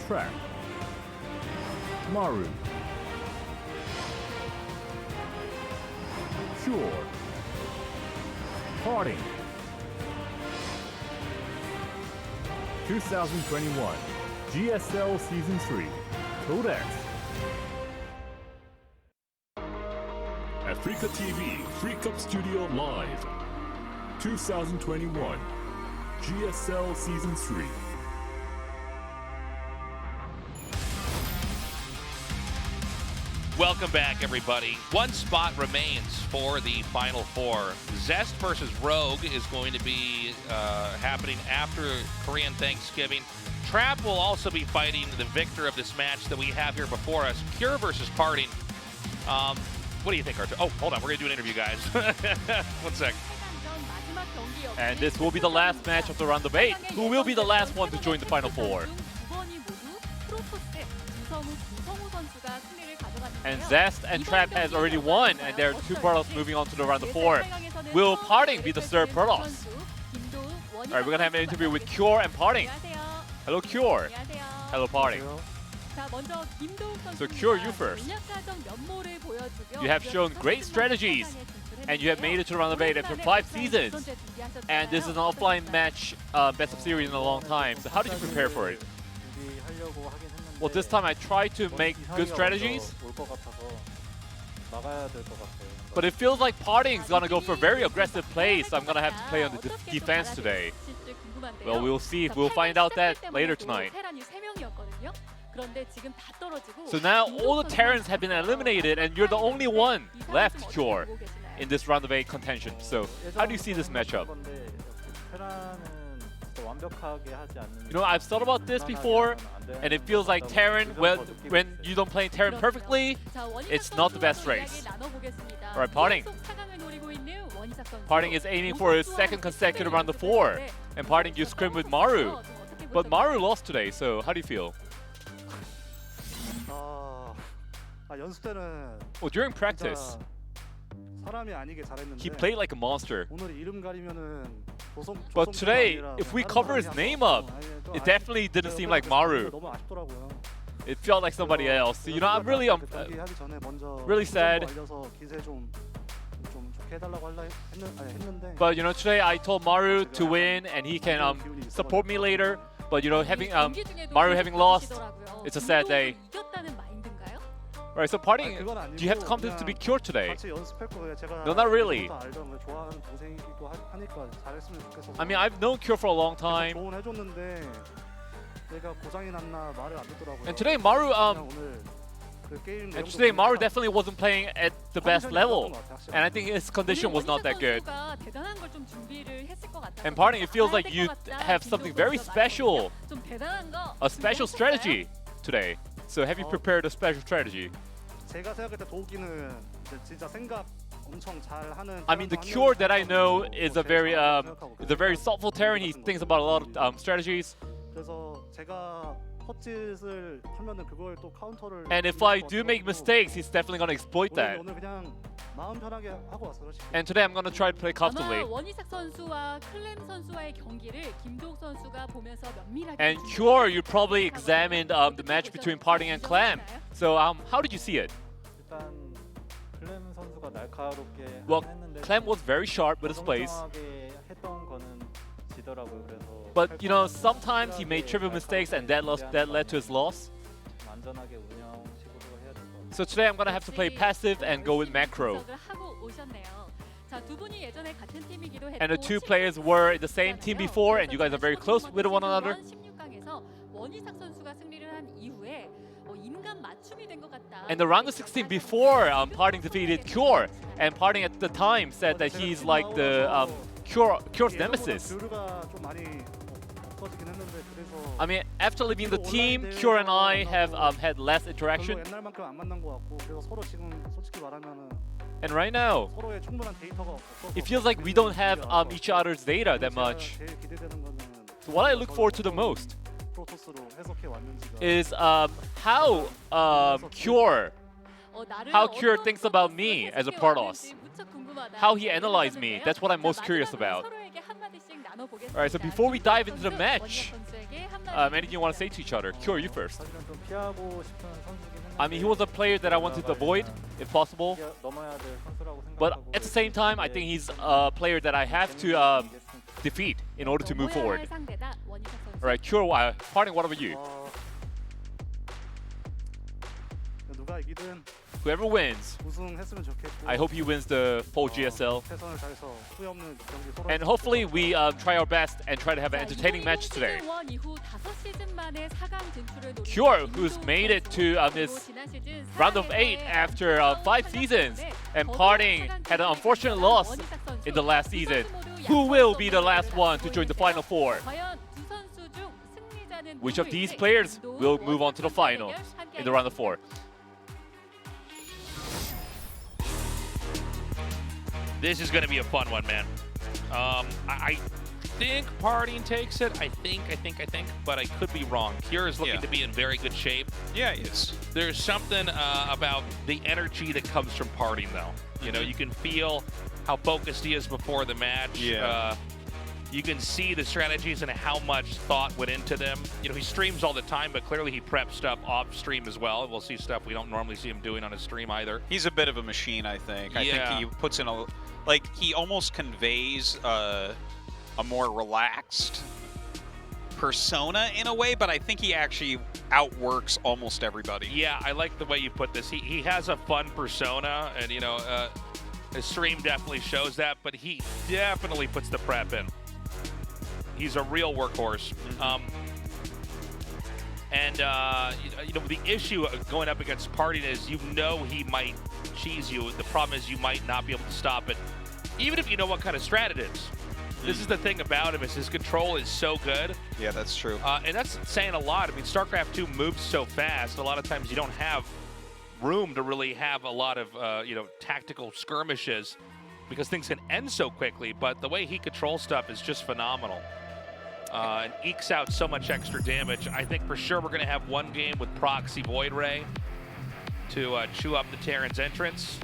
Trap. Maru. Pure. PartinG. 2021 GSL Season 3. Ro.8. Africa TV Free Cup Studio Live. 2021 GSL Season 3. Welcome back, everybody. One spot remains for the Final Four. Zest versus Rogue is going to be happening after Korean Thanksgiving. Trap will also be fighting the victor of this match that we have here before us. Pure versus PartinG. What do you think, Arthur? Oh, hold on. We're going to do an interview, guys. 1 sec. And this will be the last match of the round of 8. Who will be the last one to join the Final Four? And Zest and Trap has already won, and there are two Protoss moving on to the round of 4. Will PartinG be the third Protoss? Alright, we're gonna have an interview with Cure and PartinG. Hello, Cure. Hello, PartinG. So Cure, you first. You have shown great strategies, and you have made it to the round of 8 after 5 seasons. And this is an offline match, best of series in a long time. So how did you prepare for it? Well, this time I tried to make good strategies, but it feels like PartinG's gonna go for very aggressive plays, so I'm gonna have to play on the defense today. Well, we'll see. We'll find out that later tonight. So now all the Terrans have been eliminated, and you're the only one left, Cure, in this round of 8 contention. So how do you see this matchup? You know, I've thought about this before, and it feels like Terran, when you don't play Terran perfectly, it's not the best race. Alright, PartinG. PartinG is aiming for his second consecutive round of 4, and PartinG used scrim with Maru. But Maru lost today, so how do you feel? Well, during practice, he played like a monster. But today, if we cover his name up, it definitely didn't seem like Maru. It felt like somebody else. You know, I'm really, really sad. But you know, today I told Maru to win, and he can support me later. But you know, having Maru having lost, it's a sad day. Alright, so PartinG, do you have the confidence to be Cure today? No, not really. I mean, I've known Cure for a long time. And today Maru definitely wasn't playing at the best level, and I think his condition was not that good. And PartinG, it feels like you have something very special, a special strategy today. So have you prepared a special strategy? I mean, the Cure that I know is a very thoughtful Terran. He thinks about a lot of strategies. And if I do make mistakes, he's definitely gonna exploit that. And today I'm gonna try to play comfortably. And Cure, you probably examined the match between PartinG and Clam. So how did you see it? Well, Clam was very sharp with his plays. But you know, sometimes he made trivial mistakes, and that led to his loss. So today I'm gonna have to play passive and go with macro. And the two players were in the same team before, and you guys are very close with one another. And the round of 16 before, PartinG defeated Cure, and PartinG at the time said that he's like the Cure's nemesis. I mean, after leaving the team, Cure and I have had less interaction. And right now, it feels like we don't have each other's data that much. So what I look forward to the most is how Cure thinks about me as a Protoss. How he analyzed me. That's what I'm most curious about. Alright, so before we dive into the match, anything you want to say to each other? Cure, you first. 사실은 좀 피하고 싶은 선수긴 했는데 I mean, he was a player that I wanted to avoid, if possible. 넘어야 될 선수라고 But 생각하고 at the same time, I think he's a player that I have to defeat in order to move forward. All right, Cure, Parting, what about you? 누가 이기든 Whoever wins, 우승했으면 좋겠고 I hope he wins the full GSL. 최선을 다해서 후회 없는 경기 서로 And hopefully we try our best and try to have an entertaining match today. Cure, who's made it to this round of 8 after 5 seasons, and Parting had an unfortunate loss in the last season. Who will be the last one to join the Final Four? Which of these players will move on to the final in the round of 4? This is going to be a fun one, man. I think PartinG takes it. I think, but I could be wrong. Cure is looking to be in very good shape. Yeah, he is. There's something about the energy that comes from PartinG, though. You know, you can feel how focused he is before the match. Yeah. You can see the strategies and how much thought went into them. You know, he streams all the time, but clearly he preps stuff off stream as well. We'll see stuff we don't normally see him doing on his stream either. He's a bit of a machine, I think. I think he puts in a, like, he almost conveys a more relaxed persona in a way, but I think he actually outworks almost everybody. Yeah, I like the way you put this. He has a fun persona, and, you know, his stream definitely shows that, but he definitely puts the prep in. He's a real workhorse. You know, the issue of going up against PartinG is, you know, he might cheese you. The problem is you might not be able to stop it, even if you know what kind of strat it is. This is the thing about him, is his control is so good. Yeah, that's true. And that's saying a lot. I mean, StarCraft 2 moves so fast, a lot of times you don't have room to really have a lot of, you know, tactical skirmishes, because things can end so quickly. But the way he controls stuff is just phenomenal. And ekes out so much extra damage. I think for sure we're going to have one game with Proxy Void Ray to chew up the Terran's entrance.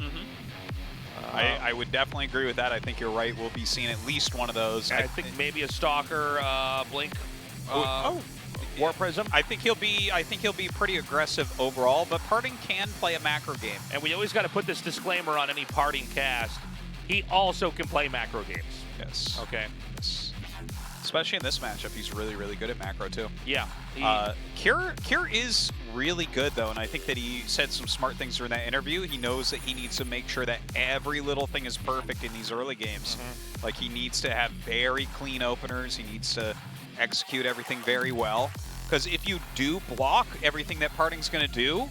I would definitely agree with that. I think you're right. We'll be seeing at least one of those. I think maybe a Stalker Blink War Prism. I think he'll be pretty aggressive overall, but PartinG can play a macro game. And we always got to put this disclaimer on any PartinG cast. He also can play macro games. Yes. Okay. Yes. Especially in this matchup, he's really, really good at macro too. Yeah. Cure is really good though, and I think that he said some smart things during that interview. He knows that he needs to make sure that every little thing is perfect in these early games. Like, he needs to have very clean openers. He needs to execute everything very well. Because if you do block everything that PartinG's going to do,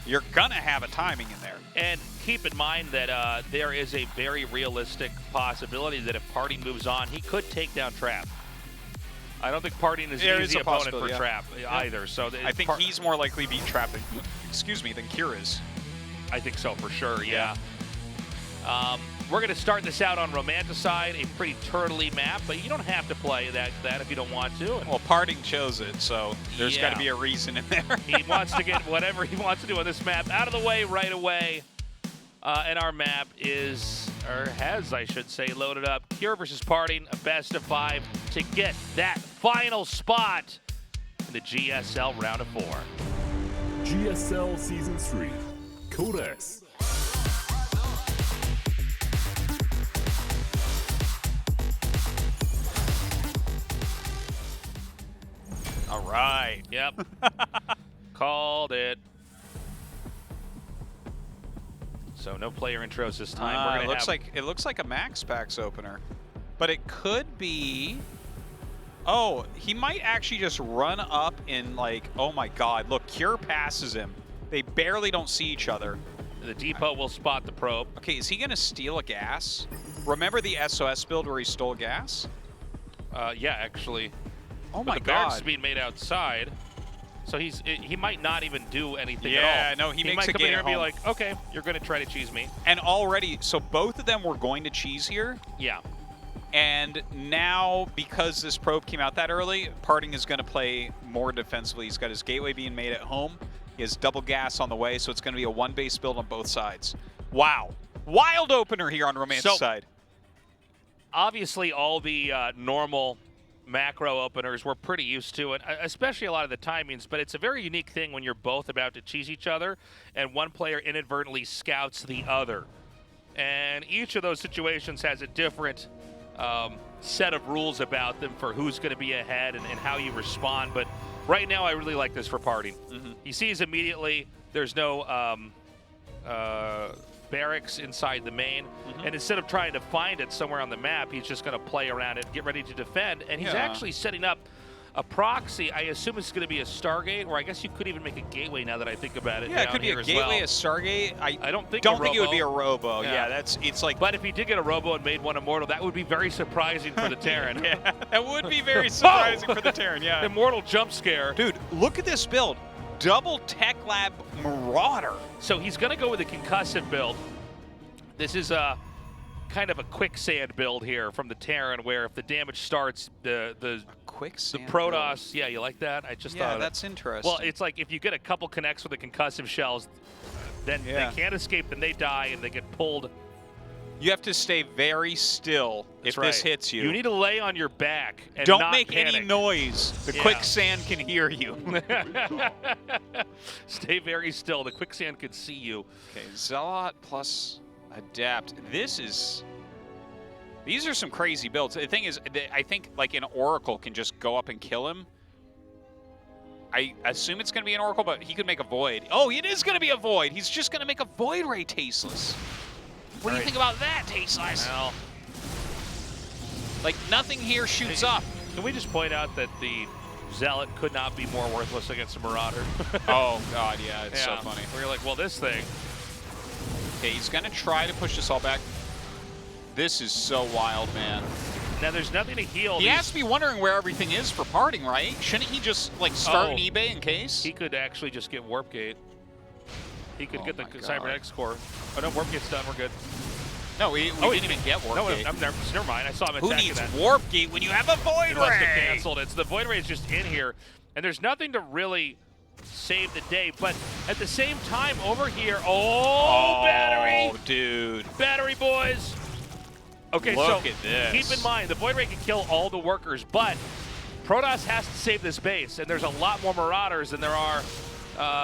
you're going to have a timing in there. And keep in mind that there is a very realistic possibility that if PartinG moves on, he could take down Trap. I don't think PartinG is an easy opponent for Trap either. So I think he's more likely to beat Trap than, than Cure is. I think so for sure, yeah. We're going to start this out on Romanticide, a pretty turtley map, but you don't have to play that if you don't want to. Well, PartinG chose it, so there's got to be a reason in there. He wants to get whatever he wants to do on this map out of the way right away. And our map is, or has, I should say, loaded up. Cure versus PartinG, a best of 5 to get that final spot in the GSL round of 4. GSL Season 3, Codex. All right. Yep. Called it. So no player intros this time. It looks like a Max Packs opener, but it could be. Oh, he might actually just run up in, like, oh my God! Look, Cure passes him. They barely don't see each other. The depot will spot the probe. Okay, is he gonna steal a gas? Remember the SOS build where he stole gas? Yeah, actually. Oh but my the God! barracks being made outside. So he might not even do anything at all. Yeah, no, he makes might a come game in here at and be home. like, okay, you're going to try to cheese me. And already, so both of them were going to cheese here. Yeah. And now, because this probe came out that early, PartinG is going to play more defensively. He's got his gateway being made at home. He has double gas on the way, so it's going to be a one-base build on both sides. Wow. Wild opener here on Romanticide. So, obviously, all the normal macro openers we're pretty used to it, especially a lot of the timings, but it's a very unique thing when you're both about to cheese each other and one player inadvertently scouts the other. And each of those situations has a different set of rules about them for who's going to be ahead and how you respond. But right now, I really like this for PartinG. He sees immediately there's no barracks inside the main, and instead of trying to find it somewhere on the map, he's just going to play around it, get ready to defend, and he's actually setting up a proxy. I assume it's going to be a Stargate, or I guess you could even make a gateway now that I think about it. Yeah, it could be a gateway, a Stargate. I don't think it would be a Robo. Yeah, it's like. But if he did get a Robo and made one immortal, that would be very surprising for the Terran. Yeah, that would be very surprising for the Terran. Yeah. Immortal jump scare. Dude, look at this build. Double Tech Lab Marauder. So he's going to go with a concussive build. This is a kind of a quicksand build here from the Terran, where if the damage starts, the Protoss. Yeah, you like that? I just thought. Yeah, that's interesting. Well, it's like if you get a couple connects with the concussive shells, then they can't escape, then they die and they get pulled. You have to stay very still if this hits you. You need to lay on your back and don't not make panic. any noise. The quicksand can hear you. Stay very still. The quicksand can see you. Okay, Zealot plus Adapt. These are some crazy builds. The thing is, I think like an Oracle can just go up and kill him. I assume it's going to be an Oracle, but he could make a Void. Oh, it is going to be a Void. He's just going to make a Void Ray tasteless. What do you think about that, Tasteless? Well, like, nothing here shoots up. Can we just point out that the Zealot could not be more worthless against a Marauder? Oh, God, yeah, it's so funny. We're like, well, this thing. Okay, he's going to try to push this all back. This is so wild, man. Now, there's nothing to heal. He has to be wondering where everything is for PartinG, right? Shouldn't he just, like, start an eBay in case? He could actually just get Warp Gate. He could get the Cybernetics core. Oh, no, Warp Gate's done. We're good. No, we didn't even get Warp Gate. No, never mind. I saw him attacking that. Who needs Warp Gate when you have a Void Ray? Must have canceled. The Void Ray is just in here, and there's nothing to really save the day. But at the same time, over here, battery! Oh, dude. Battery, boys! Okay, Look so at this. Keep in mind, the Void Ray can kill all the workers, but Protoss has to save this base, and there's a lot more Marauders than there are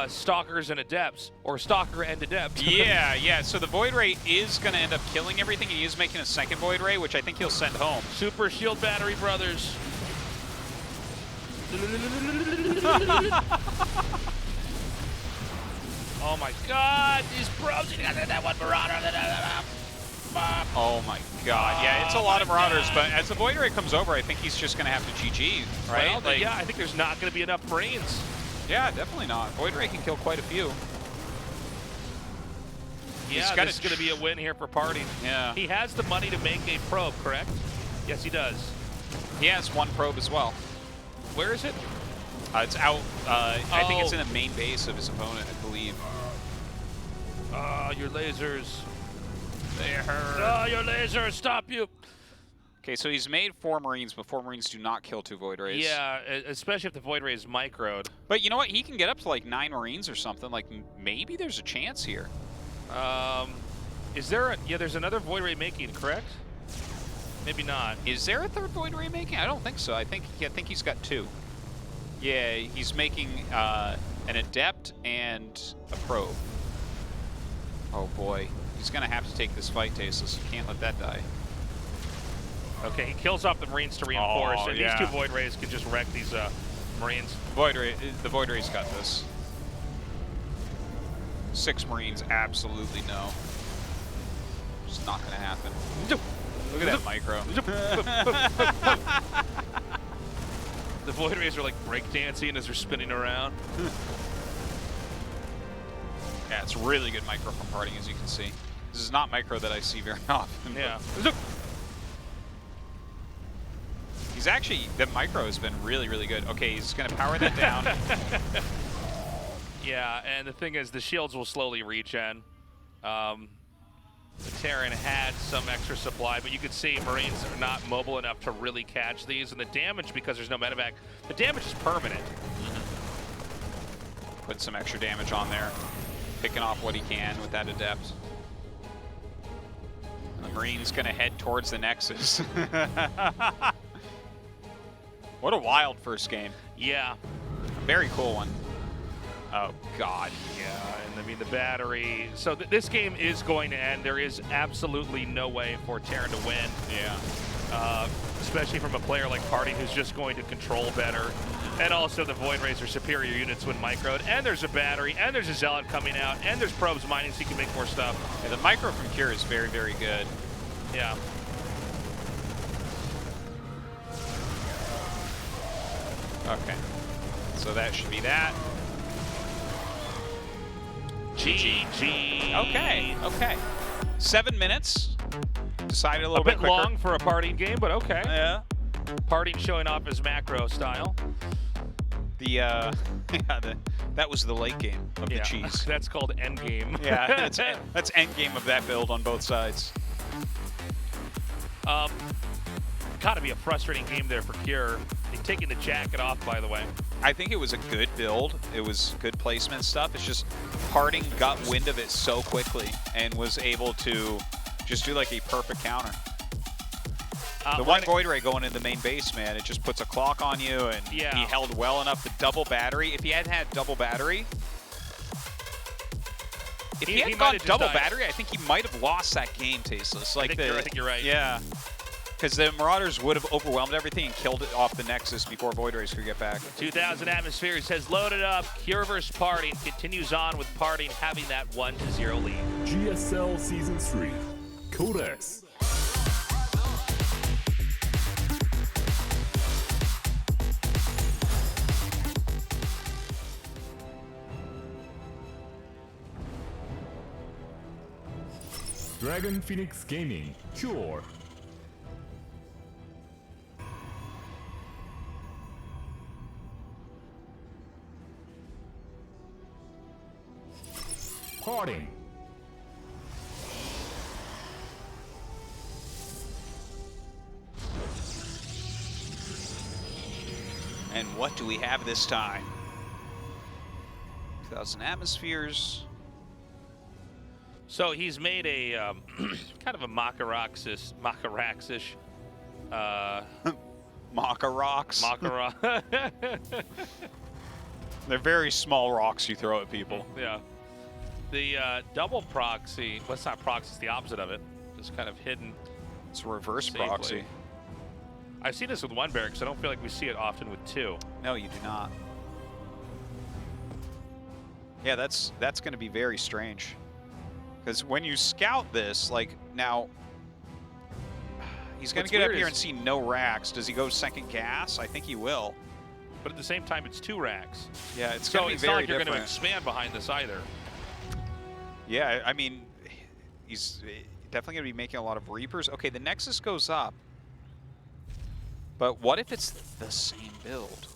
Stalkers and Adepts, or Stalker and Adept. Yeah. So the Void Ray is going to end up killing everything. He is making a second Void Ray, which I think he'll send home. Super Shield Battery, brothers. Oh my God, these bros! You got that one Marauder. Oh my God! Yeah, it's a lot of Marauders, but as the Void Ray comes over, I think he's just going to have to GG, right? Well, like, yeah, I think there's not going to be enough brains. Yeah, definitely not. Void Ray can kill quite a few. Yeah, this is going to be a win here for PartinG. Yeah. He has the money to make a probe, correct? Yes, he does. He has one probe as well. Where is it? It's out. I think it's in the main base of his opponent, I believe. Your lasers. They hurt. Your lasers, stop you. Okay, so he's made 4 Marines, but 4 Marines do not kill 2 Void Rays. Yeah, especially if the Void Ray is microed. But you know what? He can get up to like 9 Marines or something. Like, maybe there's a chance here. Is there there's another Void Ray making, correct? Maybe not. Is there a 3rd Void Ray making? I don't think so. I think he's got 2. Yeah, he's making an Adept and a Probe. Oh boy. He's going to have to take this fight, Tasteless. You can't let that die. Okay, he kills off the Marines to reinforce, and yeah. these 2 Void Rays can just wreck these Marines. The Void Ray's got this. 6 Marines, absolutely no. Just not going to happen. Look at that micro. The Void Rays are like breakdancing as they're spinning around. Yeah, it's really good micro from PartinG, as you can see. This is not micro that I see very often. Yeah. He's actually, the micro has been really, really good. Okay, he's going to power that down. Yeah, and the thing is, the shields will slowly regen. The Terran had some extra supply, but you can see Marines are not mobile enough to really catch these, and the damage, because there's no medevac, the damage is permanent. Put some extra damage on there, picking off what he can with that Adept. The Marine's going to head towards the Nexus. What a wild first game. Yeah. A very cool one. Oh, God. Yeah, and I mean, the battery. So this game is going to end. There is absolutely no way for Terran to win. Yeah. Especially from a player like PartinG, who's just going to control better. And also the Void Razor superior units when microed. And there's a battery, and there's a Zealot coming out, and there's probes mining so you can make more stuff. Yeah, the micro from Cure is very, very good. Yeah. Okay. So that should be that. GG. Okay, okay. 7 minutes. Decided a little bit bit quicker. long for a PartinG game, but okay. Yeah. PartinG showing off his macro style. The yeah, that was the late game of the cheese. That's called end game. Yeah, that's end game of that build on both sides. Gotta be a frustrating game there for Cure. They're taking the jacket off, by the way. I think it was a good build. It was good placement stuff. It's just PartinG got wind of it so quickly and was able to just do like a perfect counter. The one Void Ray going in the main base, man, it just puts a clock on you, and he held well enough. The double battery, if he hadn't had double battery, if he hadn't gone double battery, I think he might have lost that game, Tasteless. Like I think you're right. Yeah. Because the Marauders would have overwhelmed everything and killed it off the Nexus before Void Rays could get back. 2000 Atmospheres has loaded up. Cure vs. PartinG continues on with PartinG having that 1-0 lead. GSL Season 3, Codex. Dragon Phoenix Gaming, Cure. PartinG. And what do we have this time? 2000 Atmospheres. So he's made a kind of a Makaraxish. Maka rocks. Makara. They're very small rocks you throw at people. Yeah. The double proxy, well, it's not proxy, it's the opposite of it. Just kind of hidden. It's a reverse safely. proxy. I've seen this with one barracks. I don't feel like we see it often with two. No, you do not. Yeah, that's going to be very strange. Because when you scout this, like, now, he's going to get up here and see no racks. Does he go second gas? I think he will. But at the same time, it's 2 racks. Yeah, it's going to be very different. So it's not like you're going to expand behind this either. Yeah, I mean, he's definitely going to be making a lot of Reapers. Okay, the Nexus goes up. But what if it's the same build?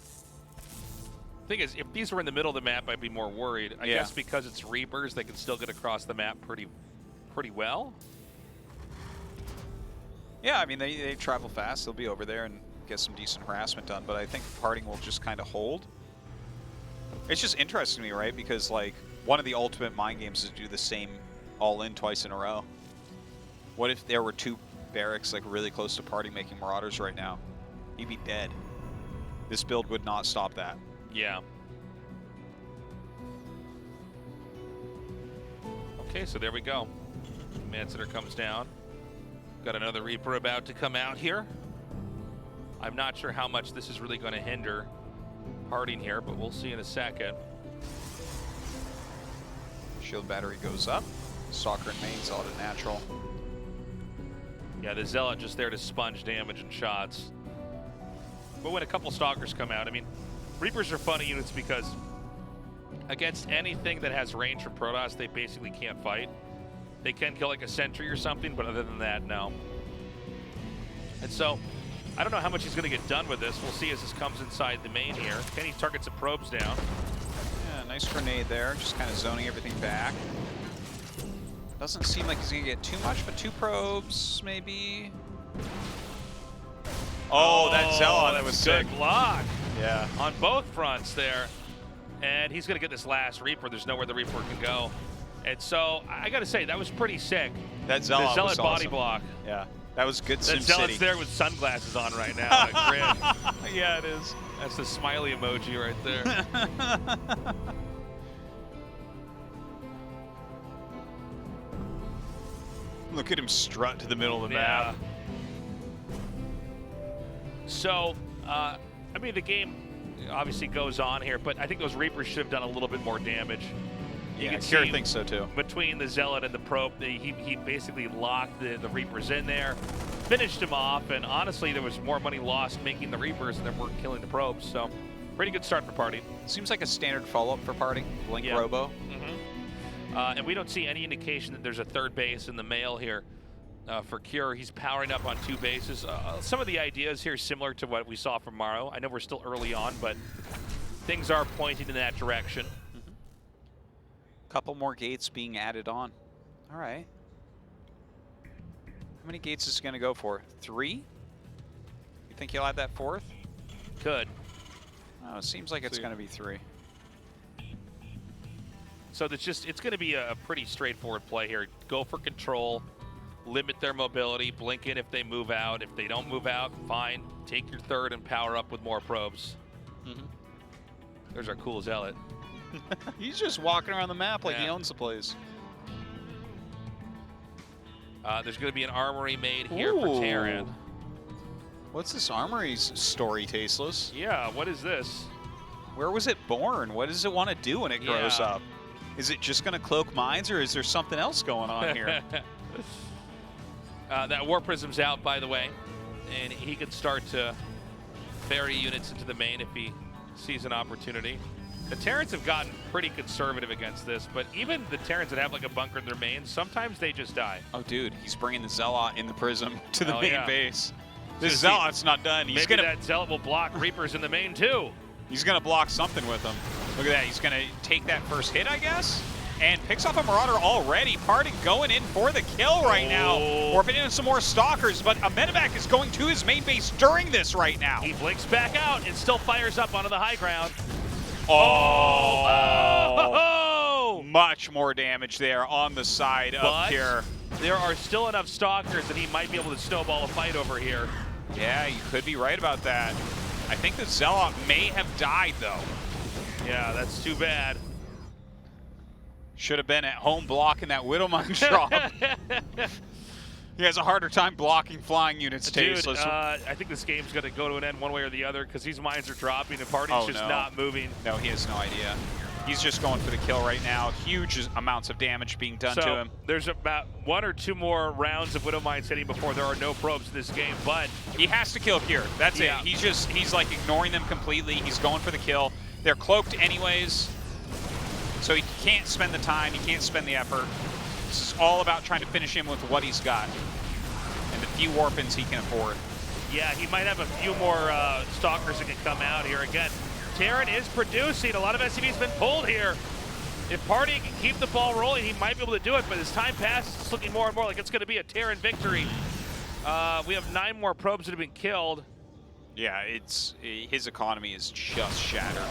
Thing is, if these were in the middle of the map, I'd be more worried. I guess because it's Reapers, they can still get across the map pretty well. Yeah, I mean, they travel fast. They'll be over there and get some decent harassment done. But I think PartinG will just kind of hold. It's just interesting to me, right? Because, like, one of the ultimate mind games is to do the same all-in twice in a row. What if there were 2 barracks, like, really close to PartinG making Marauders right now? He'd be dead. This build would not stop that. Yeah. Okay, so there we go. Mansitter comes down. Got another Reaper about to come out here. I'm not sure how much this is really going to hinder PartinG here, but we'll see in a second. Shield battery goes up. Stalker and main's auto natural. Yeah, the Zealot just there to sponge damage and shots. But when a couple Stalkers come out, I mean, Reapers are funny units because against anything that has range from Protoss, they basically can't fight. They can kill like a sentry or something, but other than that, no. And so, I don't know how much he's going to get done with this. We'll see as this comes inside the main here. Can he target some probes down? Yeah, nice grenade there, just kind of zoning everything back. Doesn't seem like he's going to get too much, but 2 probes, maybe. Oh, that Zealot, that was good sick. block. Yeah. On both fronts there. And he's going to get this last Reaper. There's nowhere the Reaper can go. And so, I got to say, that was pretty sick. That Zealot the Zealot was body awesome. block. Yeah. That was good That SimCity. Zealot's there with sunglasses on right now. And a grin. Yeah, it is. That's the smiley emoji right there. Look at him strut to the middle of the map. So, I mean, the game obviously goes on here, but I think those Reapers should have done a little bit more damage. You can Kier see thinks so too. between the Zealot and the Probe, he basically locked the Reapers in there, finished him off, and honestly, there was more money lost making the Reapers than there were killing the Probes. So, pretty good start for Party. Seems like a standard follow-up for Party. Blink Robo. And we don't see any indication that there's a third base in the mail here for Cure. He's powering up on 2 bases. Some of the ideas here similar to what we saw from Maru. I know we're still early on, but things are pointing in that direction. Couple more gates being added on. All right. How many gates is he going to go for? 3? You think he'll add that 4th? Could. Oh, it seems like it's going to be 3. So it's going to be a pretty straightforward play here. Go for control, limit their mobility, blink in if they move out. If they don't move out, fine. Take your 3rd and power up with more probes. There's our cool Zealot. He's just walking around the map like he owns the place. There's going to be an armory made here for Terran. What's this armory's story, Tasteless? Yeah, what is this? Where was it born? What does it want to do when it grows up? Is it just going to cloak mines, or is there something else going on here? That War Prism's out, by the way, and he can start to ferry units into the main if he sees an opportunity. The Terrans have gotten pretty conservative against this, but even the Terrans that have like a bunker in their main, sometimes they just die. Oh, dude, he's bringing the Zealot in the Prism to the main base. This So Zealot's not done. He's Maybe gonna that Zealot will block Reapers in the main too. He's gonna block something with him. Look at that. He's gonna take that first hit, I guess, and picks off a Marauder already. PartinG going in for the kill right now. Warping in some more Stalkers, but a medevac is going to his main base during this right now. He blinks back out and still fires up onto the high ground. Oh! Much more damage there on the side of Cure. There are still enough Stalkers that he might be able to snowball a fight over here. Yeah, you could be right about that. I think the Zealot may have died, though. Yeah, that's too bad. Should have been at home blocking that Widowmine drop. He has a harder time blocking flying units, Tasteless. I think this game's going to go to an end one way or the other because these mines are dropping and PartinG's just not moving. No, he has no idea. He's just going for the kill right now. Huge amounts of damage being done to him. There's about 1 or 2 more rounds of Widow Mines hitting before there are no probes in this game, but he has to kill Cure. That's it. He's like ignoring them completely. He's going for the kill. They're cloaked anyways, so he can't spend the time. He can't spend the effort. This is all about trying to finish him with what he's got and the few warpins he can afford. Yeah, he might have a few more Stalkers that can come out here. Again, Terran is producing. A lot of SCV's been pulled here. If PartinG can keep the ball rolling, he might be able to do it, but as time passes, it's looking more and more like it's going to be a Terran victory. We have 9 more probes that have been killed. Yeah, his economy is just shattered.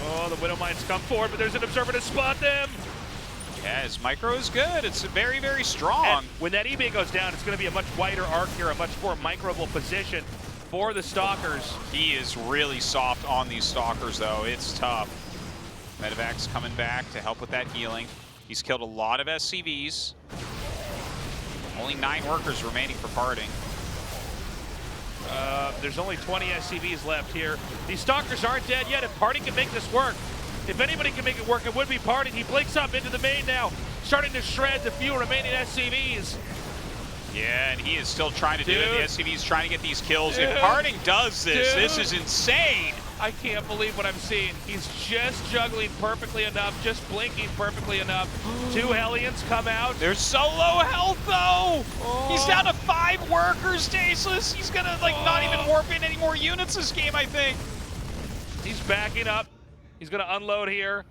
Oh, the Widow Mines come forward, but there's an observer to spot them. Yeah, his micro is good. It's very, very strong. And when that eBay goes down, it's going to be a much wider arc here, a much more microable position for the Stalkers. He is really soft on these Stalkers, though. It's tough. Medevac's coming back to help with that healing. He's killed a lot of SCVs. Only 9 workers remaining for PartinG. There's only 20 SCVs left here. These Stalkers aren't dead yet. If PartinG can make this work, if anybody can make it work, it would be PartinG. He blinks up into the main now, starting to shred the few remaining SCVs. Yeah, and he is still trying to do it. The SCV's trying to get these kills. If PartinG does this, this is insane. I can't believe what I'm seeing. He's just juggling perfectly enough, just blinking perfectly enough. 2 Hellions come out. They're so low health, though. He's down to 5 workers, Tasteless. He's going to, like, not even warp in any more units this game, I think. He's backing up. He's going to unload here.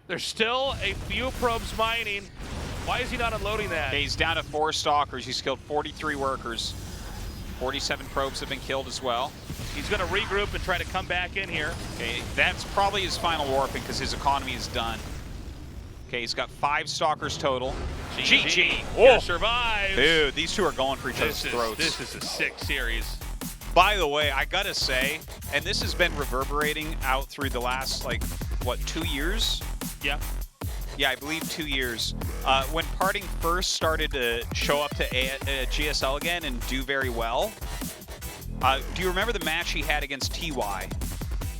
There's still a few probes mining. Why is he not unloading that? Okay, he's down to 4 Stalkers. He's killed 43 workers. 47 probes have been killed as well. He's going to regroup and try to come back in here. Okay, that's probably his final warping because his economy is done. Okay, he's got 5 Stalkers total. GG. Kier survives. Dude, these two are going for each other's throats. This is a sick series. By the way, I gotta say, and this has been reverberating out through the last, like, what, 2 years? Yeah. Yeah, I believe 2 years. When PartinG first started to show up to GSL again and do very well, do you remember the match he had against TY?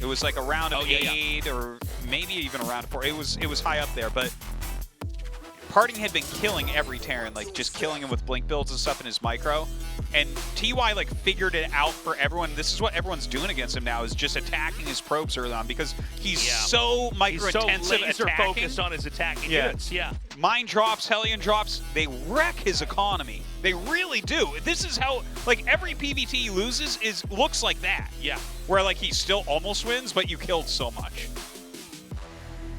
It was like a round of 8 or maybe even a round of 4. It was high up there, but PartinG had been killing every Terran, like just killing him with blink builds and stuff in his micro. And TY like figured it out for everyone. This is what everyone's doing against him now, is just attacking his probes early on because he's so micro-intensive. He's so laser focused on his attacking units. Yeah. Mine drops, Hellion drops, they wreck his economy. They really do. This is how, like, every PvT he loses looks like that. Yeah. Where, like, he still almost wins, but you killed so much.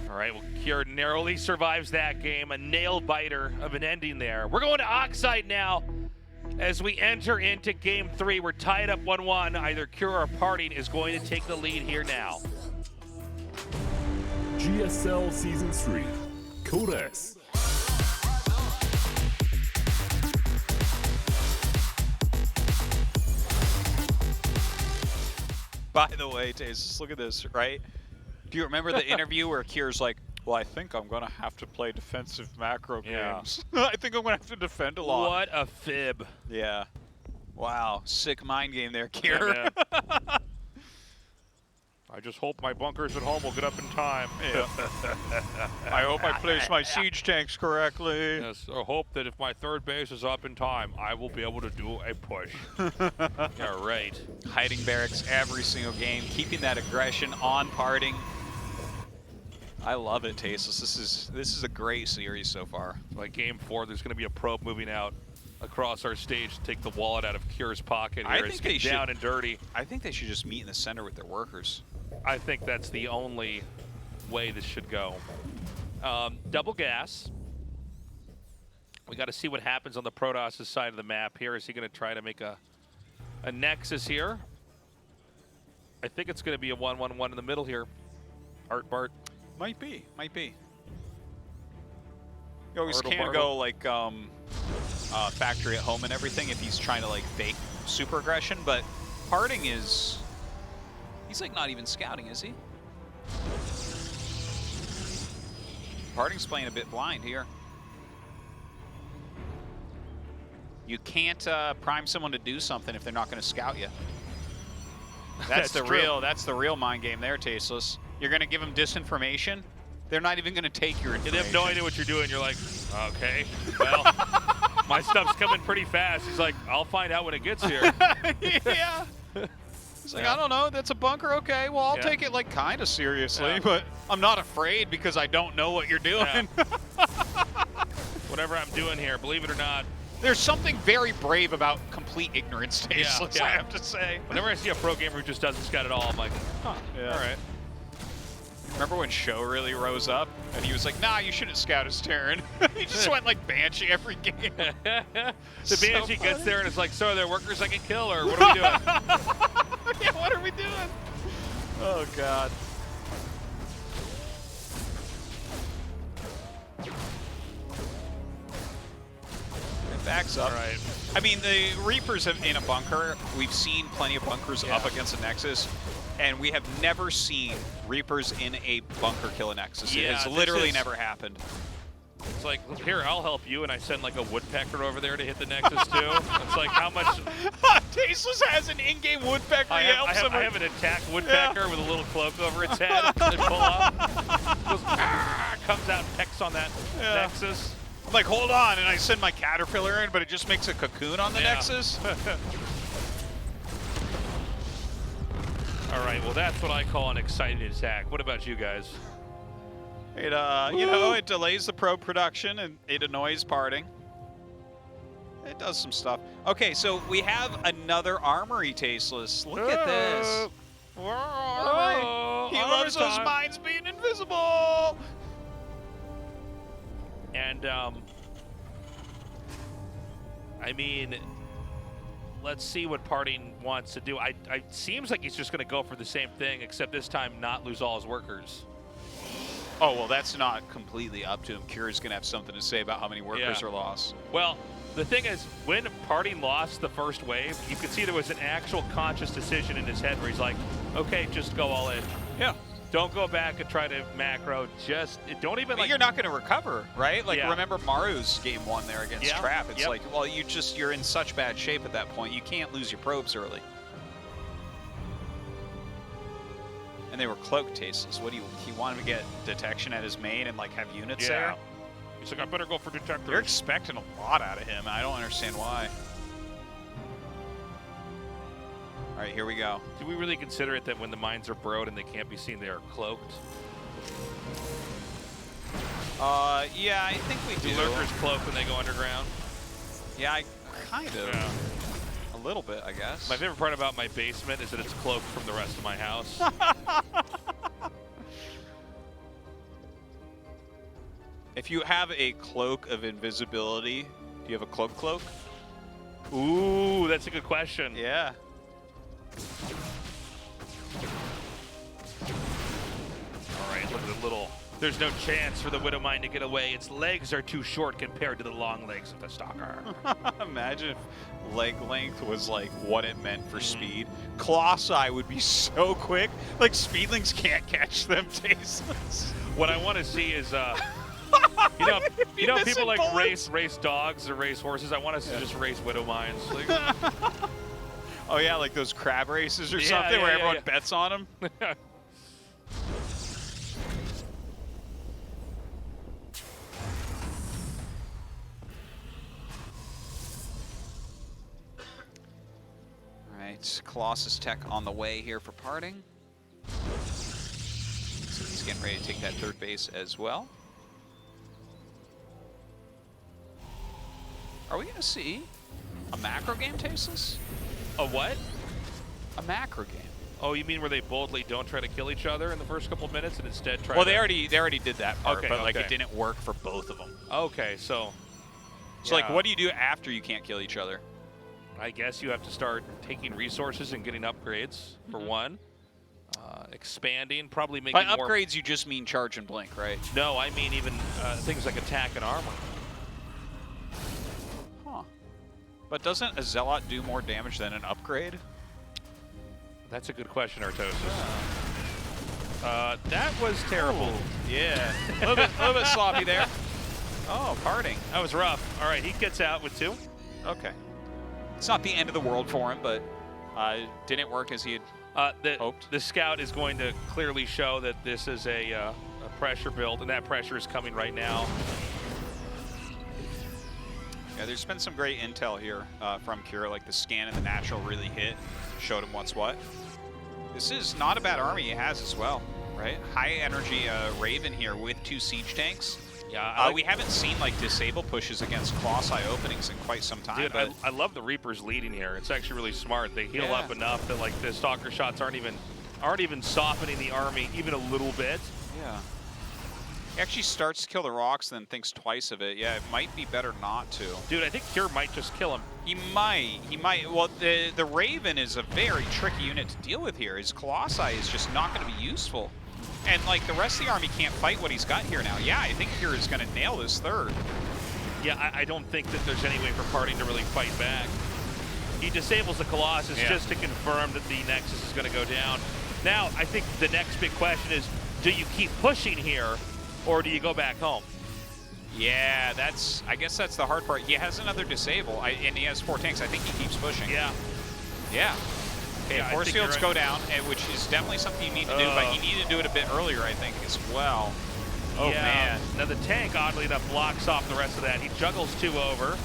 All right, well, Kier narrowly survives that game. A nail-biter of an ending there. We're going to Oxide now. As we enter into Game 3, we're tied up 1-1. Either Kier or PartinG is going to take the lead here now. GSL Season 3, Codex. By the way, Taze, look at this, right? Do you remember the interview where Kier's like, well, I think I'm going to have to play defensive macro games. I think I'm going to have to defend a lot. What a fib. Yeah. Wow. Sick mind game there, Kier. Yeah, I just hope my bunkers at home will get up in time. Yeah. I hope I place my siege tanks correctly. Yes, I hope that if my third base is up in time, I will be able to do a push. All right. Hiding barracks every single game, keeping that aggression on PartinG. I love it, Tasteless. This is a great series so far. Like Game 4, there's going to be a probe moving out across our stage to take the wallet out of Kier's pocket here. I think they should, down and dirty. I think they should just meet in the center with their workers. I think that's the only way this should go. Double gas. We got to see what happens on the Protoss' side of the map here. Is he going to try to make a Nexus here? I think it's going to be a 1-1-1 in the middle here. Art Bart. Might be, might be. You always Bartle, can Bartle. go like factory at home and everything if he's trying to like fake super aggression, but PartinG is, he's like not even scouting, is he? PartinG's playing a bit blind here. You can't prime someone to do something if they're not going to scout you. That's the real mind game there, Tasteless. You're going to give them disinformation. They're not even going to take your information. They have no idea what you're doing. You're like, okay, well, my stuff's coming pretty fast. He's like, I'll find out when it gets here. Yeah. He's like, I don't know, that's a bunker, okay. Well, I'll take it like kind of seriously, but I'm not afraid because I don't know what you're doing. Whatever I'm doing here, believe it or not. There's something very brave about complete ignorance, Tasteless, I have to say. Whenever I see a pro gamer who just doesn't scout at all, I'm like, huh, Yeah. all right. Remember when Show really rose up and he was like, nah, you shouldn't scout as Terran. He just went like Banshee every game. The Banshee gets there and it's like, so are there workers I can kill or what are we doing? Yeah, what are we doing? Oh, God. It backs up. All right. I mean, the Reapers have in a bunker. We've seen plenty of bunkers up against a Nexus. And we have never seen Reapers in a bunker kill a Nexus. It has literally never happened. It's like, here, I'll help you, and I send like a woodpecker over there to hit the Nexus too. It's like, how much? Tasteless has an in-game woodpecker. I have an attack woodpecker with a little cloak over its head. They pull up, goes, comes out and pecks on that Nexus. I'm like, hold on, and I send my Caterpillar in, but it just makes a cocoon on the Nexus. All right, well, that's what I call an excited attack. What about you guys? It, you know, it delays the probe production and it annoys PartinG. It does some stuff. Okay, so we have another armory, Tasteless. Look at this. More armory. He loves those mines being invisible. And, I mean, let's see what PartinG wants to do. It seems like he's just going to go for the same thing, except this time not lose all his workers. Oh, well, that's not completely up to him. Kira's going to have something to say about how many workers are lost. Well, the thing is, when PartinG lost the first wave, you could see there was an actual conscious decision in his head where he's like, okay, just go all in. Yeah. Don't go back and try to macro. Just don't even But you're not going to recover, right? Like, Yeah. remember Maru's game 1 there against Yeah. Trap. It's Yep. like, well, you're in such bad shape at that point. You can't lose your probes early. And they were cloak tastes. What do he wanted to get detection at his main and like have units there? He's like, I better go for detectors. You're expecting a lot out of him. I don't understand why. All right, here we go. Do we really consider it that when the mines are broed and they can't be seen, they are cloaked? Yeah, I think we do. Do lurkers cloak when they go underground? Yeah, I kind of. Yeah. A little bit, I guess. My favorite part about my basement is that it's cloaked from the rest of my house. If you have a cloak of invisibility, do you have a cloak? Ooh, that's a good question. Yeah. All right, look at the little... There's no chance for the Widow Mine to get away. Its legs are too short compared to the long legs of the Stalker. Imagine if leg length was like what it meant for speed. Colossi would be so quick. Like speedlings can't catch them tasteless. What I want to see is, you know, people like race dogs or race horses. I want us to just race Widow Mines. Like, Oh yeah, like those crab races or Yeah, something yeah, where yeah, everyone yeah. bets on them. All right, Colossus Tech on the way here for PartinG. So he's getting ready to take that third base as well. Are we going to see a macro game, Tasteless? a what? A macro game. Oh, you mean where they boldly don't try to kill each other in the first couple minutes and instead try Well, to... they already did that part, Okay, but like okay. it didn't work for both of them. Okay, so... So like, yeah. what do you do after you can't kill each other? I guess you have to start taking resources and getting upgrades, for one. Expanding, probably making By more... upgrades, you just mean charge and blink, right? No, I mean even things like attack and armor. Huh. But doesn't a Zealot do more damage than an upgrade? That's a good question, Artosis. That was terrible. Yeah. a little bit sloppy there. Oh, PartinG. That was rough. All right, he gets out with 2. Okay. It's not the end of the world for him, but didn't work as he had hoped. The scout is going to clearly show that this is a pressure build, and that pressure is coming right now. Yeah, there's been some great intel here from Kira, like the scan and the natural really hit, showed him what's what. This is not a bad army he has as well, right? High energy Raven here with 2 siege tanks. Yeah, We haven't seen like disable pushes against Colossi openings in quite some time. dude, But I love the Reapers leading here. It's actually really smart. They heal Yeah. up enough that like the Stalker shots aren't even softening the army even a little bit. yeah. He actually starts to kill the rocks, then thinks twice of it. Yeah, it might be better not to. Dude, I think Cure might just kill him. He might. Well, the Raven is a very tricky unit to deal with here. His Colossi is just not going to be useful. And, like, the rest of the army can't fight what he's got here now. Yeah, I think Kira is going to nail this third. Yeah, I don't think that there's any way for PartinG to really fight back. He disables the Colossus just to confirm that the Nexus is going to go down. Now, I think the next big question is, do you keep pushing here, or do you go back home? Yeah, I guess that's the hard part. He has another disable, and he has 4 tanks. I think he keeps pushing. Yeah. Yeah. Okay, Yeah, I force think fields you're go down, which is definitely something you need to do, but he needed to do it a bit earlier, I think, as well. Oh, yeah. man. Now the tank, oddly enough, blocks off the rest of that. He juggles 2 over.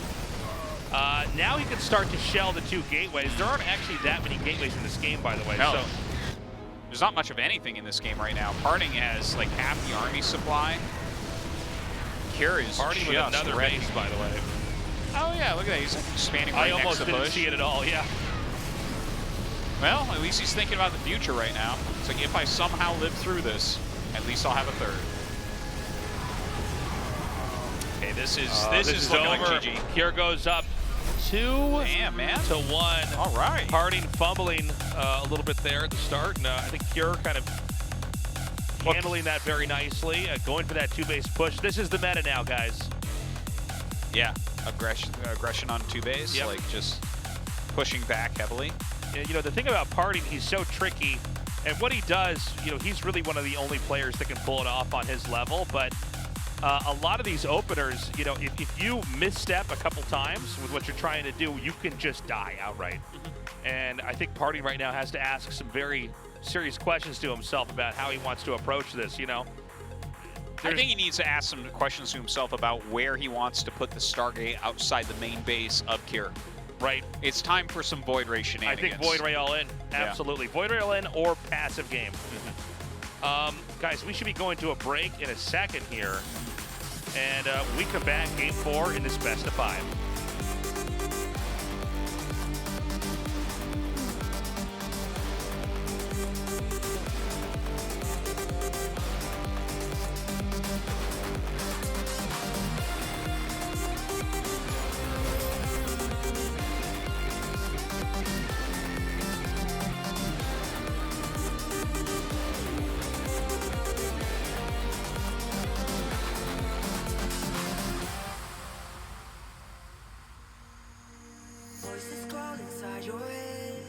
Now he can start to shell the 2 gateways. There aren't actually that many gateways in this game, by the way. No. So There's not much of anything in this game right now. PartinG has like half the army supply. Kira is PartinG with just another ready. base, by the way. Oh yeah, look at that. He's expanding I right next almost to didn't Bush. see it at all, yeah. Well, at least he's thinking about the future right now. It's like, if I somehow live through this, at least I'll have a third. Okay, this is looking over. like GG. Cure goes up 2 Damn, man. to 1. All right. PartinG fumbling a little bit there at the start, and I think Cure kind of handling that very nicely, going for that two-base push. This is the meta now, guys. Yeah, aggression on two base, Yep. like just pushing back heavily. And, you know, the thing about PartinG, he's so tricky, and what he does, you know, he's really one of the only players that can pull it off on his level, but a lot of these openers, you know, if you misstep a couple times with what you're trying to do, you can just die outright. And I think PartinG right now has to ask some very serious questions to himself about how he wants to approach this, you know? I think he needs to ask some questions to himself about where he wants to put the Stargate outside the main base of Cure. Right. It's time for some Void Ray I shenanigans. think Void Ray all in. Absolutely. Void Ray all in or passive game. Guys, we should be going to a break in a second here. And we come back, game 4 in this best of 5. Voices call inside your head.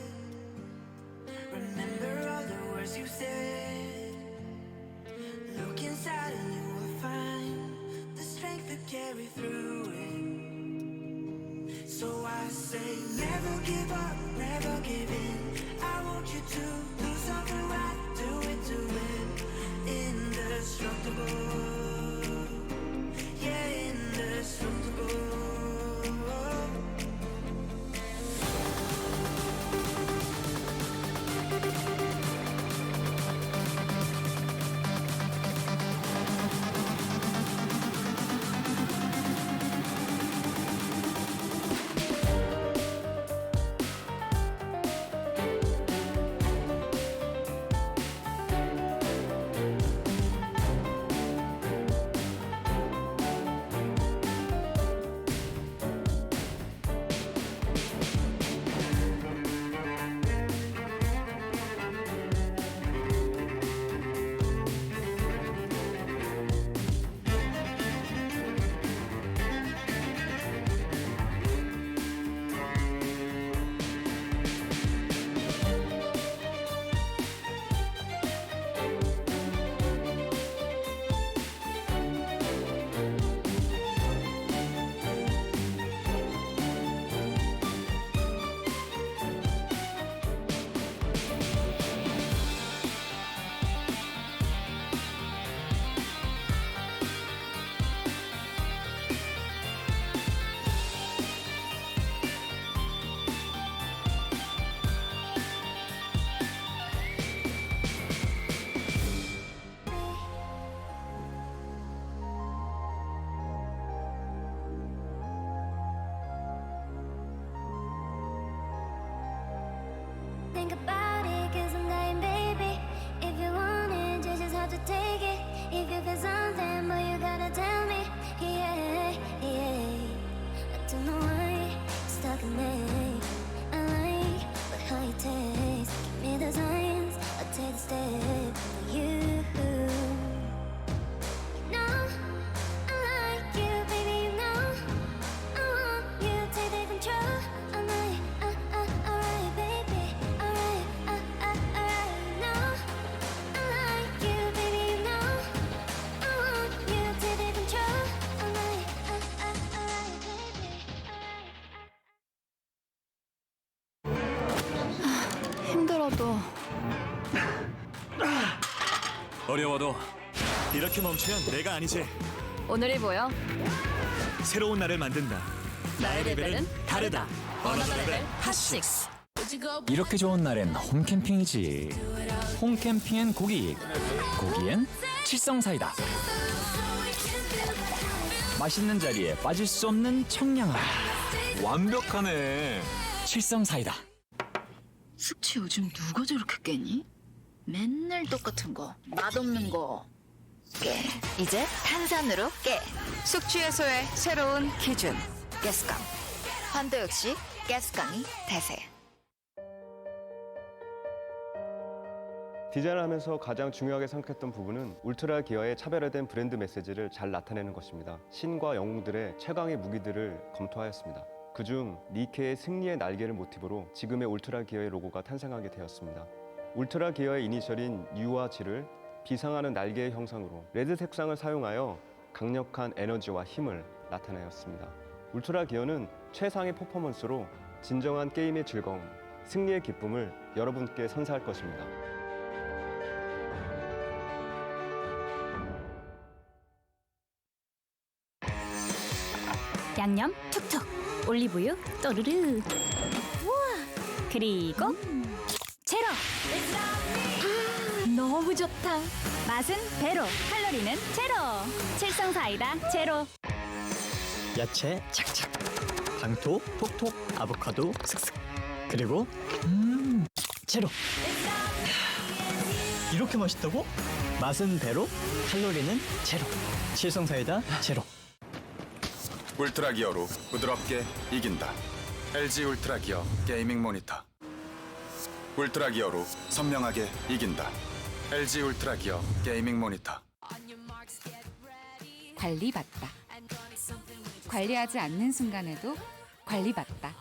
Remember all the words you said. Look inside and you will find the strength to carry through it. So I say, never give up, never give in. I want you to do something right, do it, indestructible. Yeah, indestructible. Think about it, 'cause I'm dying, baby. If you want it, you just have to take it. If you feel something, but you gotta tell me. Yeah, yeah. I don't know why it's stuck in me. I like what how you taste. Give me the signs, I'll take the step for you. You know, I like you, baby, you know. I want you to take the control of my, alright, baby. Alright, no. I like you, baby, you know. I want you to take the control of my, alright, baby. 힘들어도 어려워도 이렇게 멈추면 내가 아니지. 오늘이 보여. 새로운 나를 만든다. 나의 레벨은 다르다. 어너더 레벨 핫6. 이렇게 좋은 날엔 홈캠핑이지. 홈캠핑엔 고기, 고기엔 칠성사이다. 맛있는 자리에 빠질 수 없는 청량함. 완벽하네. 칠성사이다. 숙취 요즘 누가 저렇게 깨니? 맨날 똑같은 거, 맛없는 거 깨. 이제 탄산으로 깨. 숙취 해소의 새로운 기준. 가스강. 환도 역시 가스강이 대세. 디자인을 하면서 가장 중요하게 생각했던 부분은 울트라 기어의 차별화된 브랜드 메시지를 잘 나타내는 것입니다. 신과 영웅들의 최강의 무기들을 검토하였습니다. 그중 니케의 승리의 날개를 모티브로 지금의 울트라 기어의 로고가 탄생하게 되었습니다. 울트라 기어의 이니셜인 U와 G를 비상하는 날개의 형상으로 레드 색상을 사용하여 강력한 에너지와 힘을 나타내었습니다. 울트라 기어는 최상의 퍼포먼스로 진정한 게임의 즐거움, 승리의 기쁨을 여러분께 선사할 것입니다. 양념 툭툭, 올리브유 또르르. 우와, 그리고 제로. 너무 좋다. 맛은 배로, 칼로리는 제로. 칠성사이다 제로. 야채 착착, 당토 톡톡, 아보카도 슥슥. 그리고 제로. 이렇게 맛있다고? 맛은 배로, 칼로리는 제로. 칠성사이다 제로. 울트라 기어로 부드럽게 이긴다. LG 울트라 기어 게이밍 모니터. 울트라 기어로 선명하게 이긴다. LG 울트라 기어 게이밍 모니터. 관리받다. 관리하지 않는 순간에도 관리받다.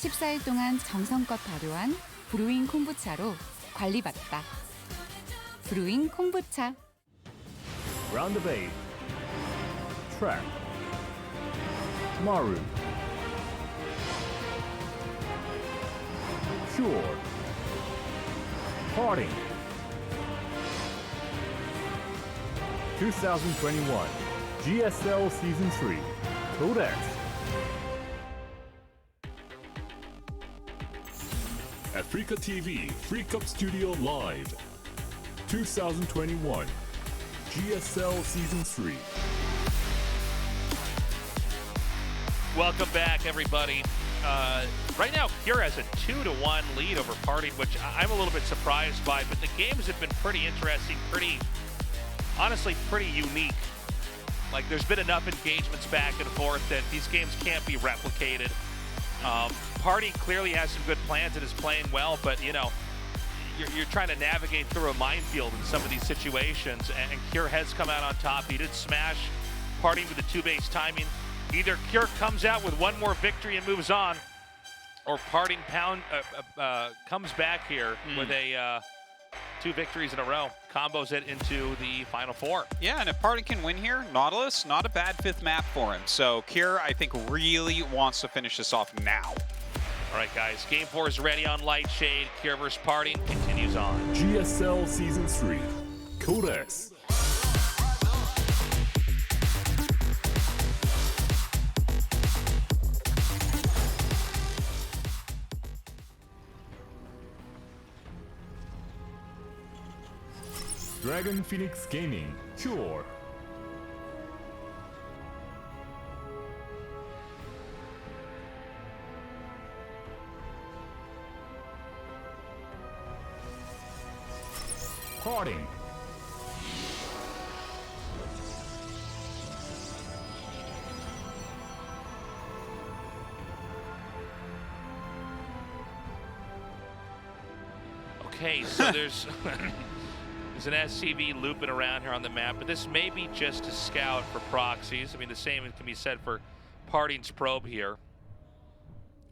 14일 동안 정성껏 발효한 브루잉 콤부차로 관리받다. 브루잉 콤부차. Round of 8. Track. Maru. Pure. PartinG. 2021 GSL Season 3. Codex. Africa TV Freak Up Studio Live. 2021 GSL Season 3. Welcome back, everybody. Right now, Cure has a 2-1 lead over PartinG, which I'm a little bit surprised by, but the games have been pretty interesting, honestly, pretty unique. Like, there's been enough engagements back and forth that these games can't be replicated. PartinG clearly has some good plans and is playing well, but, you know, you're trying to navigate through a minefield in some of these situations, and Cure has come out on top. He did smash PartinG with the 2-base timing. Either Cure comes out with one more victory and moves on, or PartinG comes back here with a 2 victories in a row, combos it into the final 4. Yeah, and if PartinG can win here, Nautilus, not a bad 5th map for him. So Cure, I think, really wants to finish this off now. All right, guys, Game 4 is ready on Lightshade. Cure versus PartinG continues on. GSL Season 3. Codex. Dragon Phoenix Gaming, Pure. PartinG. Okay, so there's an SCV looping around here on the map, but this may be just to scout for proxies. I mean, the same can be said for PartinG's probe here.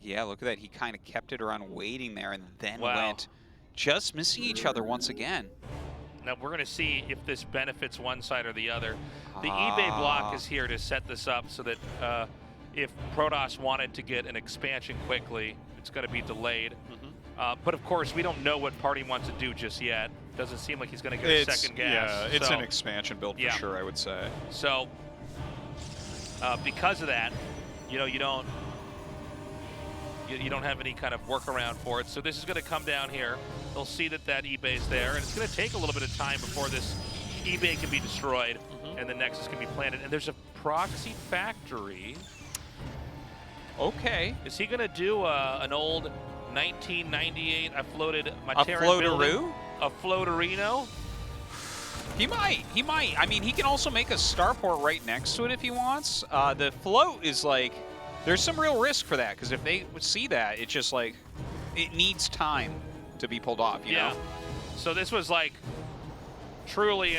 Yeah, look at that. He kind of kept it around waiting there and then went, just missing each other once again. Now, we're going to see if this benefits one side or the other. The eBay block is here to set this up so that if Protoss wanted to get an expansion quickly, it's going to be delayed. But of course, we don't know what PartinG wants to do just yet. Doesn't seem like he's going to get a second gas. Yeah, it's an expansion build for sure, I would say. So, because of that, you know, you don't have any kind of workaround for it. So this is going to come down here. They'll see that eBay's there, and it's going to take a little bit of time before this eBay can be destroyed and the Nexus can be planted. And there's a proxy factory. Okay. Is he going to do an old 1998 floated Materan floateroo? A floaterino? He might. I mean, he can also make a starport right next to it if he wants. The float is like, there's some real risk for that, because if they would see that, it's just like, it needs time to be pulled off, you know? So this was like truly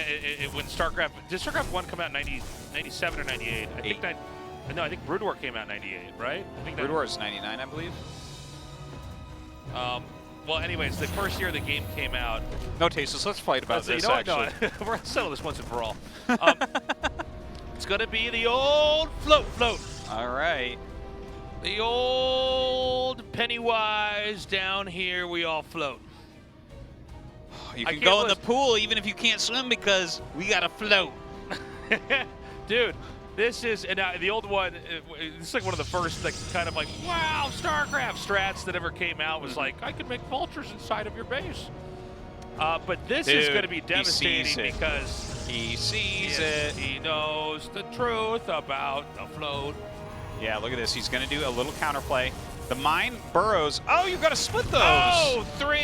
when StarCraft, did StarCraft 1 come out in 97 or 98? I think that, no, I think Brood War came out in 98, right? I think Brood War is 99, I believe. Well, anyways, the first year the game came out. No, Tasteless, let's fight about this, you know actually. No, we're going to settle this once and for all. It's going to be the old float. All right. The old Pennywise, down here we all float. You can go in the pool even if you can't swim because we got to float. Dude, this is, and the old one, it's like one of the first, like, kind of like, wow, StarCraft strats that ever came out was like, I can make vultures inside of your base. But this is going to be devastating because he sees it. He knows the truth about the float. Yeah, look at this. He's going to do a little counterplay. The mine burrows. Oh, you've got to split those. Oh, 3.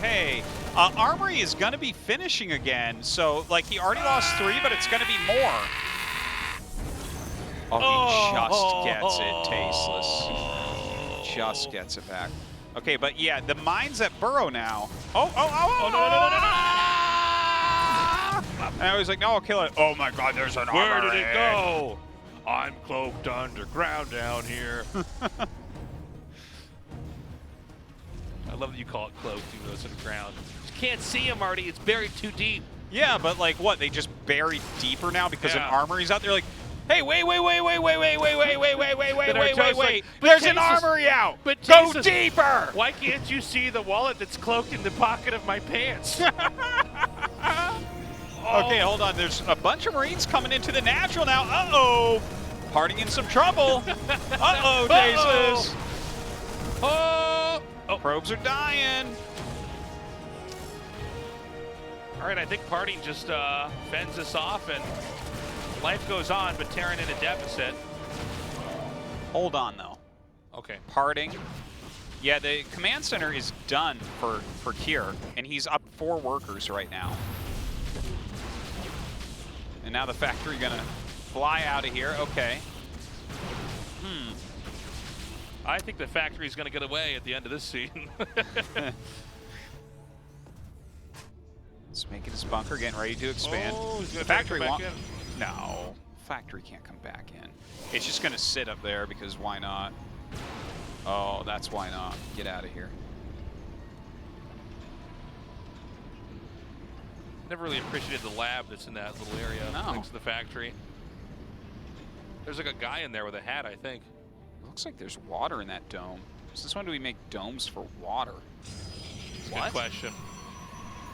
Hey, Armory is going to be finishing again. So, like, he already lost 3, but it's going to be more. Oh, he just gets it, Tasteless. Just gets it back. Okay, but yeah, the mines that burrow now. Oh, no. And I was like, no, I'll kill it. Oh my God, there's an Where armory. did it go? I'm cloaked underground down here. I love that you call it cloaked, even though it's underground. You can't see him, Marty. It's buried too deep. Yeah, but like what? They just bury deeper now because an armory's out there. Like, hey, wait. There's an armory out. But go Jesus, deeper. Why can't you see the wallet that's cloaked in the pocket of my pants? Okay, hold on. There's a bunch of Marines coming into the natural now. Uh-oh. PartinG in some trouble. Uh-oh, Tasteless. Oh. Probes are dying. All right, I think PartinG just fends us off and life goes on, but Terran in a deficit. Hold on, though. Okay. PartinG. Yeah, the command center is done for Kier, and he's up 4 workers right now. And now the factory gonna fly out of here. Okay. I think the factory's gonna get away at the end of this scene. He's making his bunker, getting ready to expand. Oh, he's gonna the factory back won't. in. No, factory can't come back in. It's just gonna sit up there because why not? Oh, that's why not. Get out of here. Never really appreciated the lab that's in that little area next to the factory. There's like a guy in there with a hat, I think. Looks like there's water in that dome. Since when do we make domes for water? Good question.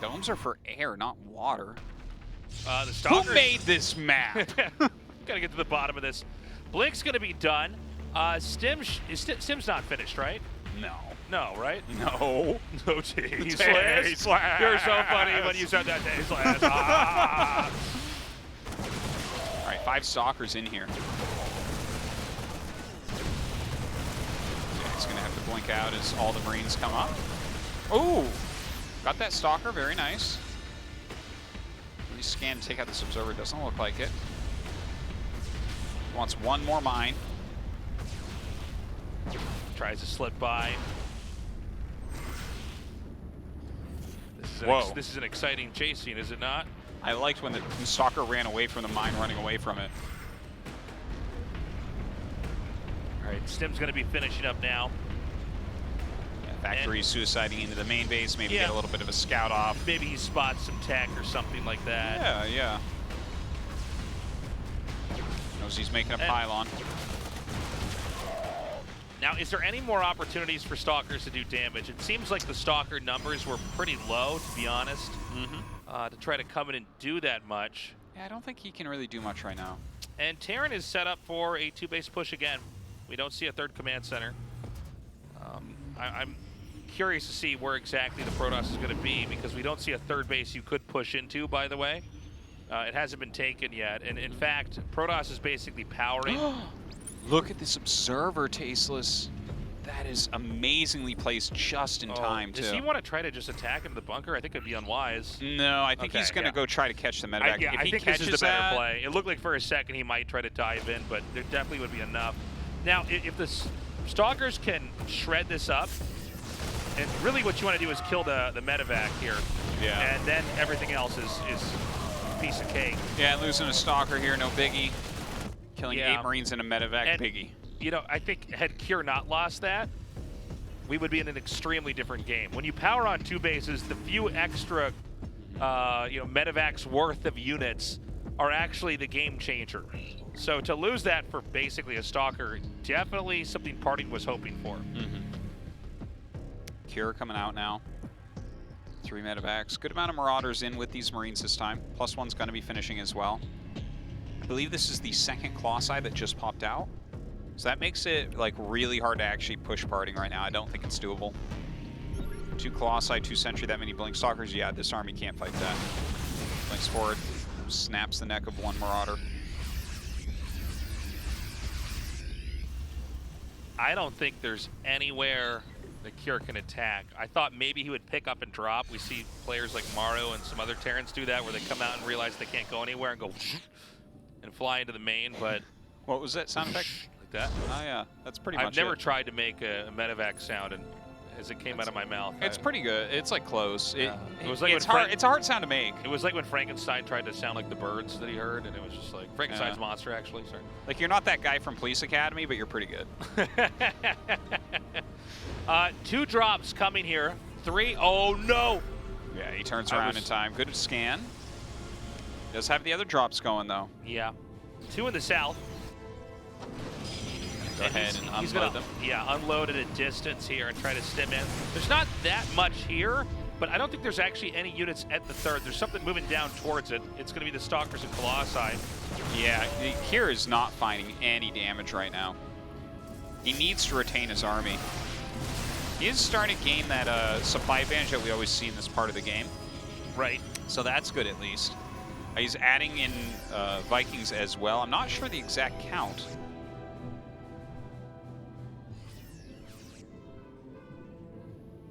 Domes are for air, not water. The Stalkers. Who made this map? Gotta get to the bottom of this. Blink's gonna be done. Stim's not finished, right? No. No, right? No. No, Tasteless. You're so funny when you said that, Tasteless. Ah. All right, 5 Stalkers in here. He's gonna have to blink out as all the Marines come up. Ooh, got that Stalker, very nice. Rescan to take out this Observer, doesn't look like it. Wants 1 more mine. Tries to slip by. This is an exciting chase scene, is it not? I liked when the Stalker ran away from the mine, running away from it. All right, Stim's going to be finishing up now. Yeah, factory's suiciding into the main base, maybe get a little bit of a scout off. Maybe he spots some tech or something like that. Yeah. Knows he's making a pylon. Now, is there any more opportunities for Stalkers to do damage? It seems like the Stalker numbers were pretty low, to be honest, to try to come in and do that much. Yeah, I don't think he can really do much right now. And Terran is set up for a 2-base push again. We don't see a 3rd command center. I'm curious to see where exactly the Protoss is going to be because we don't see a 3rd base you could push into, by the way. It hasn't been taken yet. And in fact, Protoss is basically powering. Look at this Observer, Tasteless. That is amazingly placed just in time, too. Does he want to try to just attack into the bunker? I think it'd be unwise. No, I think he's going to go try to catch the medevac. If I he think catches this is the better play. It looked like for a second he might try to dive in, but there definitely would be enough. Now, if the Stalkers can shred this up, And really what you want to do is kill the medevac here. Yeah. And then everything else is piece of cake. Yeah, losing a stalker here, no biggie. Killing Yeah. 8 Marines in a medevac, And, biggie. You know, I think had Cure not lost that, we would be in an extremely different game. When you power on 2 bases, the few extra, medevacs worth of units are actually the game changer. So to lose that for basically a stalker, definitely something PartinG was hoping for. Cure coming out now. 3 medevacs. Good amount of Marauders in with these Marines this time. +1's going to be finishing as well. I believe this is the 2nd Colossi that just popped out. So that makes it like really hard to actually push PartinG right now. I don't think it's doable. 2 Colossi, 2 Sentry, that many Blink Stalkers. Yeah, this army can't fight that. Blinks forward, snaps the neck of 1 Marauder. I don't think there's anywhere that Cure can attack. I thought maybe he would pick up and drop. We see players like Maru and some other Terrans do that, where they come out and realize they can't go anywhere and go and fly into the main, but... What was that sound effect? Like that. Oh yeah, that's pretty much I've never it. tried to make a medevac sound, and as it came out of my mouth. It's pretty good. It's like close. It was like it's hard. It's a hard sound to make. It was like when Frankenstein tried to sound like the birds that he heard, and it was just like Frankenstein's monster, actually. Sorry. Like you're not that guy from Police Academy, but you're pretty good. 2 drops coming here. 3. Oh no! Yeah, he turns around in time. Good scan. Does have the other drops going though. Yeah. 2 in the south. Go ahead and unload them. Yeah, unload at a distance here and try to stem in. There's not that much here, but I don't think there's actually any units at the 3rd. There's something moving down towards it. It's going to be the Stalkers and Colossi. Yeah, Kier is not finding any damage right now. He needs to retain his army. He is starting to gain that supply advantage that we always see in this part of the game. Right. So that's good at least. He's adding in Vikings as well. I'm not sure the exact count.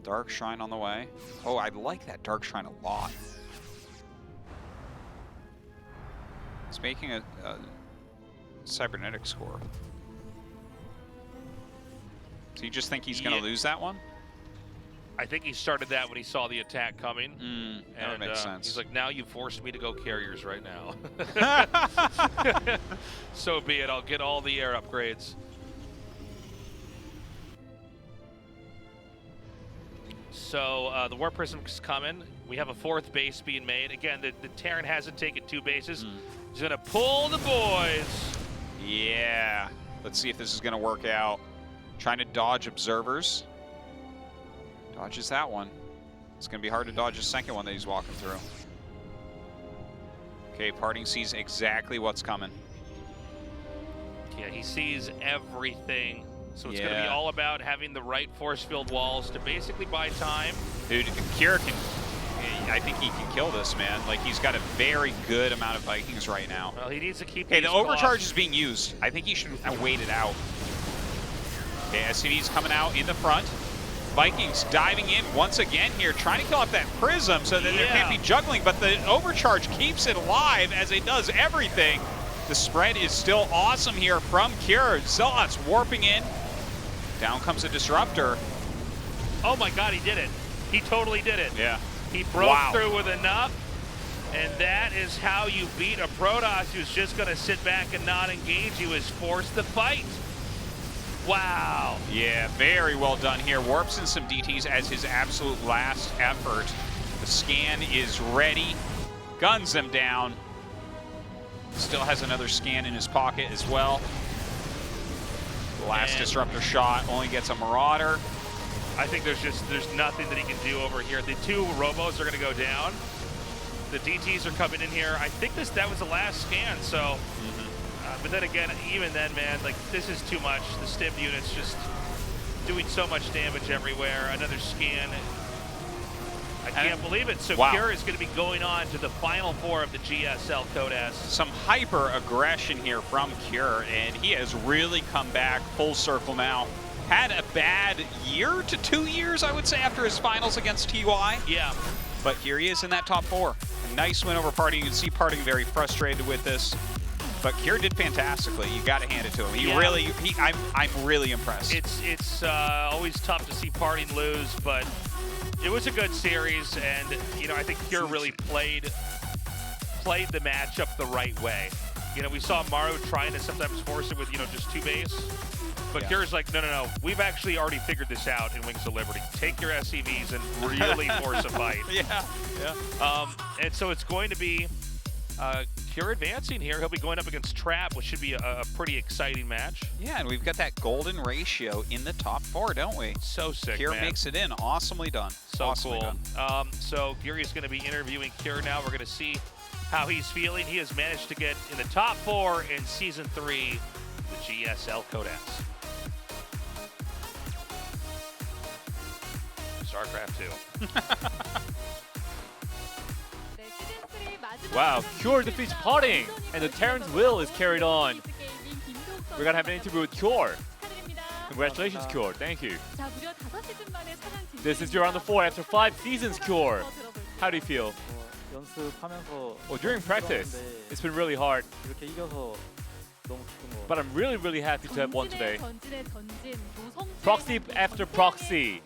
Dark Shrine on the way. Oh, I like that Dark Shrine a lot. It's making a cybernetic score. So you just think he's going to lose that one? I think he started that when he saw the attack coming. That would make sense. He's like, now you forced me to go carriers right now. So be it. I'll get all the air upgrades. So the War Prism's coming. We have a 4th base being made. Again, the Terran hasn't taken 2 bases. He's going to pull the boys. Yeah. Let's see if this is going to work out. Trying to dodge observers. Dodges that one. It's going to be hard to dodge the 2nd one that he's walking through. Okay, PartinG sees exactly what's coming. Yeah, he sees everything. So it's going to be all about having the right force-filled walls to basically buy time. Dude, Kira can... I think he can kill this, man. Like, he's got a very good amount of Vikings right now. Well, he needs to keep the overcharge is being used. I think he should wait it out. Okay, SCV's coming out in the front. Vikings diving in once again here, trying to kill off that prism so that there can't be juggling, but the overcharge keeps it alive as it does everything. The spread is still awesome here from Cure. Zealots warping in. Down comes a disruptor. Oh my god, he did it. He totally did it. Yeah. He broke through with enough, and that is how you beat a Protoss who's just going to sit back and not engage. He was forced to fight. Wow. Yeah, very well done here. Warps in some DTs as his absolute last effort. The scan is ready. Guns them down. Still has another scan in his pocket as well. The last disruptor shot only gets a Marauder. I think there's nothing that he can do over here. The 2 Robos are going to go down. The DTs are coming in here. I think that was the last scan, so... but then again, even then, man, like, this is too much. The stim unit's just doing so much damage everywhere. Another scan. I can't believe it. So Cure is going to be going on to the final 4 of the GSL Code S. Some hyper aggression here from Cure, and he has really come back full circle now. Had a bad year to 2 years, I would say, after his finals against TY. Yeah. But here he is in that top 4. A nice win over PartinG. You can see PartinG very frustrated with this. But Kier did fantastically. You got to hand it to him. I'm really impressed. It's always tough to see PartinG lose, but it was a good series, and I think Kier really played the matchup the right way. We saw Maru trying to sometimes force it with just 2 base, but Kier's like, no, we've actually already figured this out in Wings of Liberty. Take your SCVs and really force a fight. And so it's going to be Kier advancing here. He'll be going up against Trap, which should be a pretty exciting match. Yeah, and we've got that golden ratio in the top 4, don't we? So sick, Kier man. makes it in. Awesomely done. So awesomely cool. done. So Gary's going to be interviewing Kier now. We're going to see how he's feeling. He has managed to get in the top 4 in Season 3, the GSL Codex. StarCraft 2. Wow, Cure defeats PartinG, and the Terran's will is carried on. We're gonna have an interview with Cure. Congratulations, Cure. Thank you. This is your round of 4 after 5 seasons, Cure. How do you feel? Well, during practice, it's been really hard. But I'm really happy to have won today. Proxy after proxy.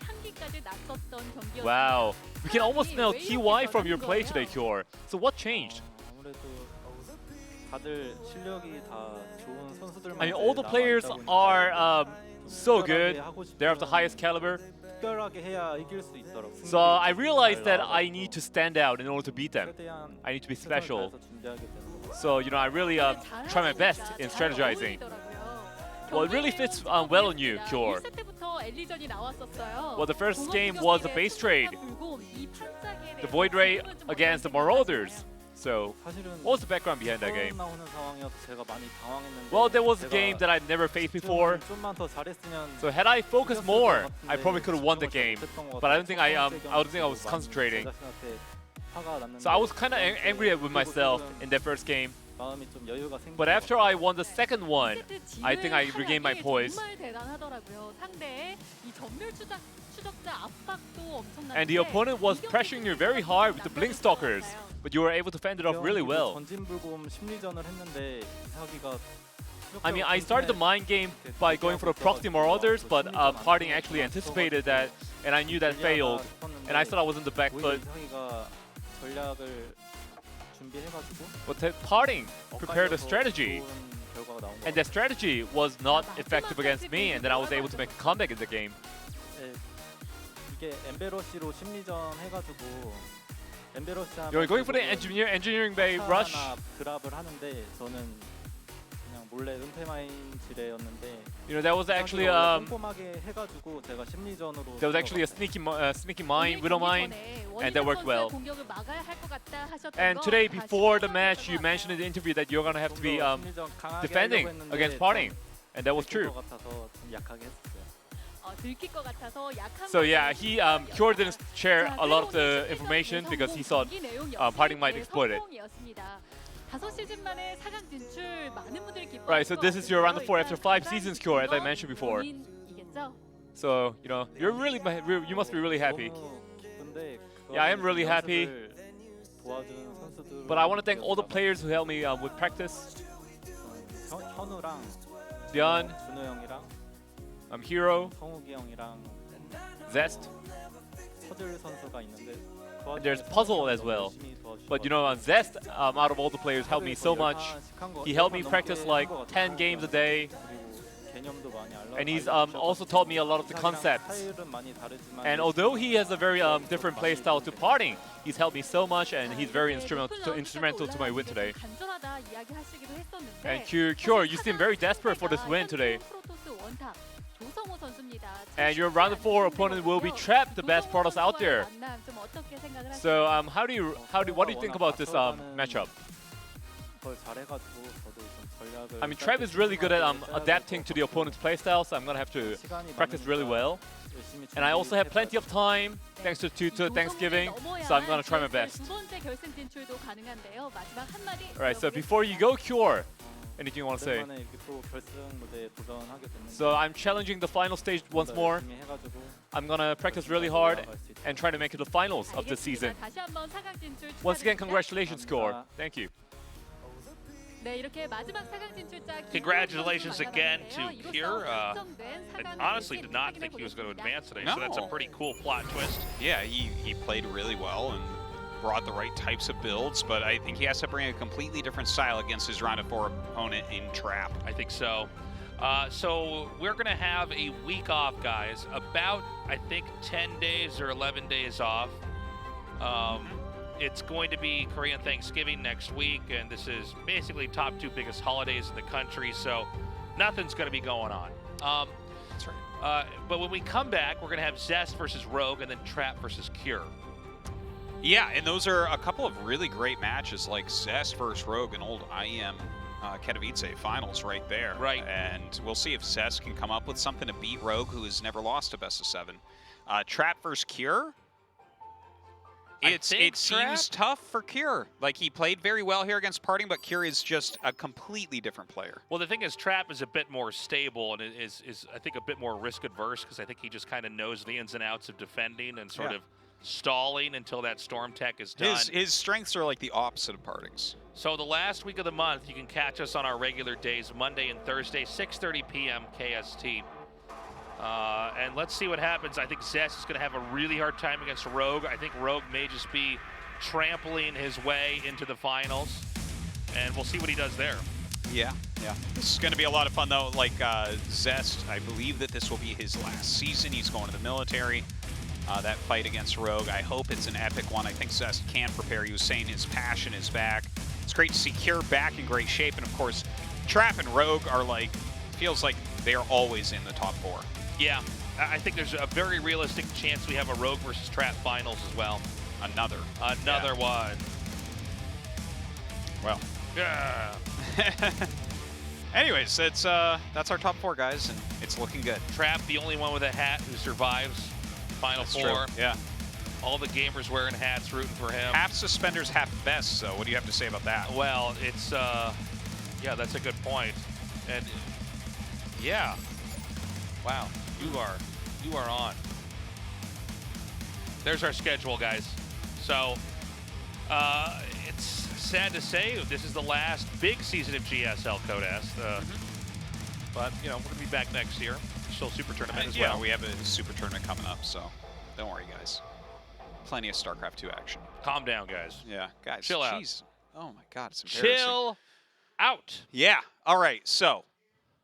Wow. We can almost smell TY from your play today, Cure. So what changed? I mean, all the players are so good. They're of the highest caliber. So I realized that I need to stand out in order to beat them. I need to be special. So, I really try my best in strategizing. Well, it really fits well on you, Cure. Well, the first game was a base trade. The Void Ray against the Marauders. So, what was the background behind that game? Well, there was a game that I'd never faced before. So had I focused more, I probably could have won the game. But I don't think I was concentrating. So I was kind of angry with myself in that first game. But after I won the second one, I think I regained my poise. And the opponent was pressuring you very hard with the Blink Stalkers, but you were able to fend it off really well. I mean, I started the mind game by going for the proxy Marauders, but PartinG actually anticipated that, and I knew that failed. And I thought I was in the back foot. But PartinG prepared a strategy, and that strategy was not effective against me, and then I was able to make a comeback in the game. You're going for the engineering bay rush. That was actually a sneaky mine, Widow mine, and that worked well. And today, before the match, you mentioned in the interview that you're gonna have to be defending against PartinG, and that was true. So yeah, Cure didn't share a lot of the information because he thought PartinG might exploit it. Right, so this is your round of 4 after 5 seasons, Cure, as I mentioned before. So, you must be really happy. Yeah, I am really happy. But I want to thank all the players who helped me with practice. Dion, Hero, Zest. And there's Puzzle as well. But Zest, out of all the players, helped me so much. He helped me practice like 10 games a day. And he's also taught me a lot of the concepts. And although he has a very different playstyle to PartinG, he's helped me so much, and he's very instrumental to my win today. And Cure, you seem very desperate for this win today. And your round of 4 opponent will be Trap, the best Protoss out there. So what do you think about this matchup? I mean, Trap is really good at adapting to the opponent's playstyle, so I'm gonna have to practice really well. And I also have plenty of time thanks to Thanksgiving, so I'm gonna try my best. Alright, so before you go, Cure, anything you want to say? So I'm challenging the final stage once more. I'm gonna practice really hard and try to make it the finals of the season. Once again, congratulations, Cure. Thank you. Congratulations again to Kier. I honestly did not think he was going to advance today, so that's a pretty cool plot twist. Yeah, he played really well and brought the right types of builds, but I think he has to bring a completely different style against his round of 4 opponent in Trap. I think so. So we're going to have a week off, guys. About, I think, 10 days or 11 days off. It's going to be Korean Thanksgiving next week, and this is basically top 2 biggest holidays in the country, so nothing's going to be going on. That's right. But when we come back, we're going to have Zest versus Rogue, and then Trap versus Cure. Yeah, and those are a couple of really great matches, like Zest versus Rogue, an old IEM Katowice finals right there. Right. And we'll see if Zest can come up with something to beat Rogue, who has never lost a best of 7. Trap versus Cure. It seems tough for Cure. Like, he played very well here against PartinG, but Cure is just a completely different player. Well, the thing is, Trap is a bit more stable and is I think, a bit more risk-adverse, because I think he just kind of knows the ins and outs of defending and sort of stalling until that Storm Tech is done. His strengths are like the opposite of PartinG's. So the last week of the month, you can catch us on our regular days, Monday and Thursday, 6:30 p.m. KST. And let's see what happens. I think Zest is going to have a really hard time against Rogue. I think Rogue may just be trampling his way into the finals, and we'll see what he does there. Yeah. This is going to be a lot of fun, though. Like, Zest, I believe that this will be his last season. He's going to the military. That fight against Rogue, I hope it's an epic one. I think Zest can prepare. He was saying his passion is back. It's great to see Cure back in great shape. And, of course, Trap and Rogue are like, feels like they are always in the top 4. Yeah, I think there's a very realistic chance we have a Rogue versus Trap finals as well. Another one. Well. Yeah. Anyways, that's our top 4, guys, and it's looking good. Trap, the only one with a hat who survives Final Four. True. Yeah. All the gamers wearing hats, rooting for him. Half suspenders, half best. So what do you have to say about that? Well, it's yeah, that's a good point. And yeah, wow, you are on. There's our schedule, guys. So it's sad to say this is the last big season of GSL Codest. But you know, we're gonna be back next year. Still Super Tournament as well. Yeah, we have a Super Tournament coming up, so don't worry, guys. Plenty of StarCraft 2 action. Calm down, guys. Yeah, guys. Chill out. Oh my God, it's embarrassing. Chill out. Yeah. All right. So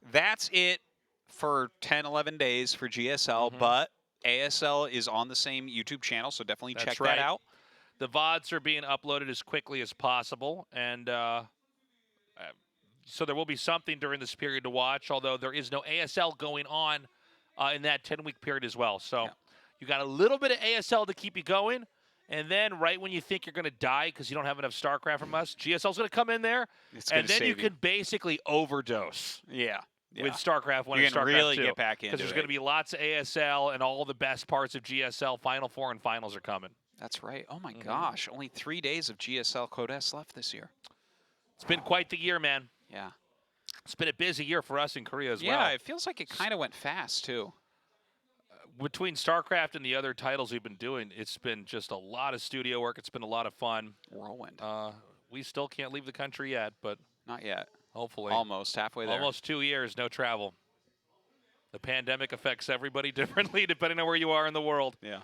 that's it for 10, 11 days for GSL, but ASL is on the same YouTube channel, so definitely check that out. The VODs are being uploaded as quickly as possible, and so there will be something during this period to watch, although there is no ASL going on in that 10-week period as well. So you got a little bit of ASL to keep you going, and then right when you think you're going to die because you don't have enough StarCraft from us, GSL's going to come in there, and then you can basically overdose. Yeah. With StarCraft 1 and StarCraft 2. Really get back into it. Because there's going to be lots of ASL, and all the best parts of GSL. Final Four and Finals are coming. That's right. Oh, my gosh. Only 3 days of GSL Codest left this year. It's been quite the year, man. Yeah. It's been a busy year for us in Korea as well. Yeah, it feels like it kind of went fast, too. Between StarCraft and the other titles we've been doing, it's been just a lot of studio work. It's been a lot of fun. Whirlwind. We still can't leave the country yet, but... Not yet. Hopefully. Almost halfway there. Almost 2 years, no travel. The pandemic affects everybody differently depending on where you are in the world. Yeah.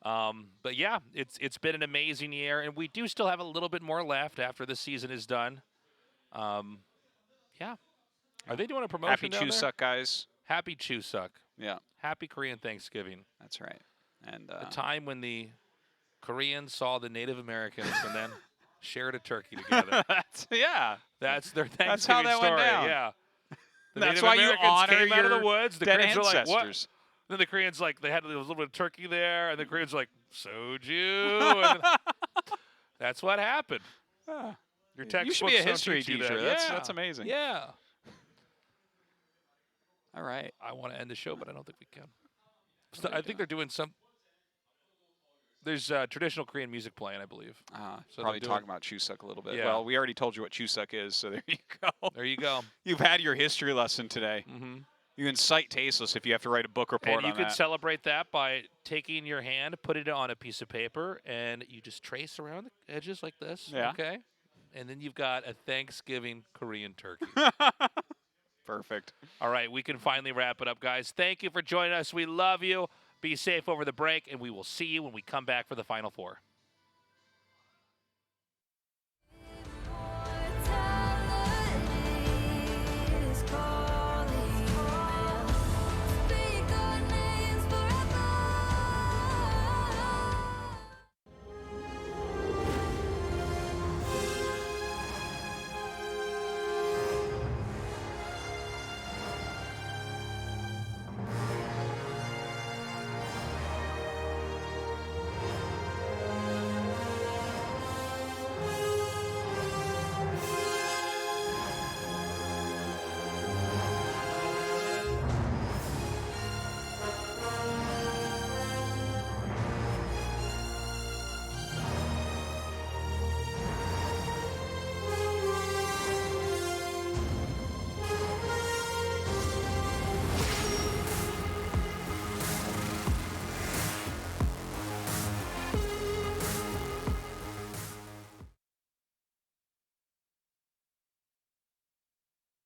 But yeah, it's been an amazing year, and we do still have a little bit more left after the season is done. Yeah. Are they doing a promotion Happy down there? Chuseok, guys. Happy Chuseok. Yeah. Happy Korean Thanksgiving. That's right. And the time when the Koreans saw the Native Americans and then shared a turkey together. That's their Thanksgiving That's how that story. went down. Yeah. The That's Native why Americans you honor came out of your the woods. The dead Koreans ancestors. were like, what? Then the Koreans, like, there was a little bit of turkey there, and the Koreans were like, soju. And that's what happened. Your textbooks you should be a don't history teach you teacher. that. That's amazing. Yeah. All right. I want to end the show, but I don't think we can. So I think they're doing some. There's traditional Korean music playing, I believe. So probably talking about Chuseok a little bit. Yeah. Well, we already told you what Chuseok is, so there you go. There you go. You've had your history lesson today. You can cite Tasteless if you have to write a book report and you on could that. celebrate that by taking your hand, put it on a piece of paper, and you just trace around the edges like this. Yeah. Okay. and then you've got a Thanksgiving Korean turkey. Perfect. All right, we can finally wrap it up, guys. Thank you for joining us. We love you. Be safe over the break, and we will see you when we come back for the Final Four.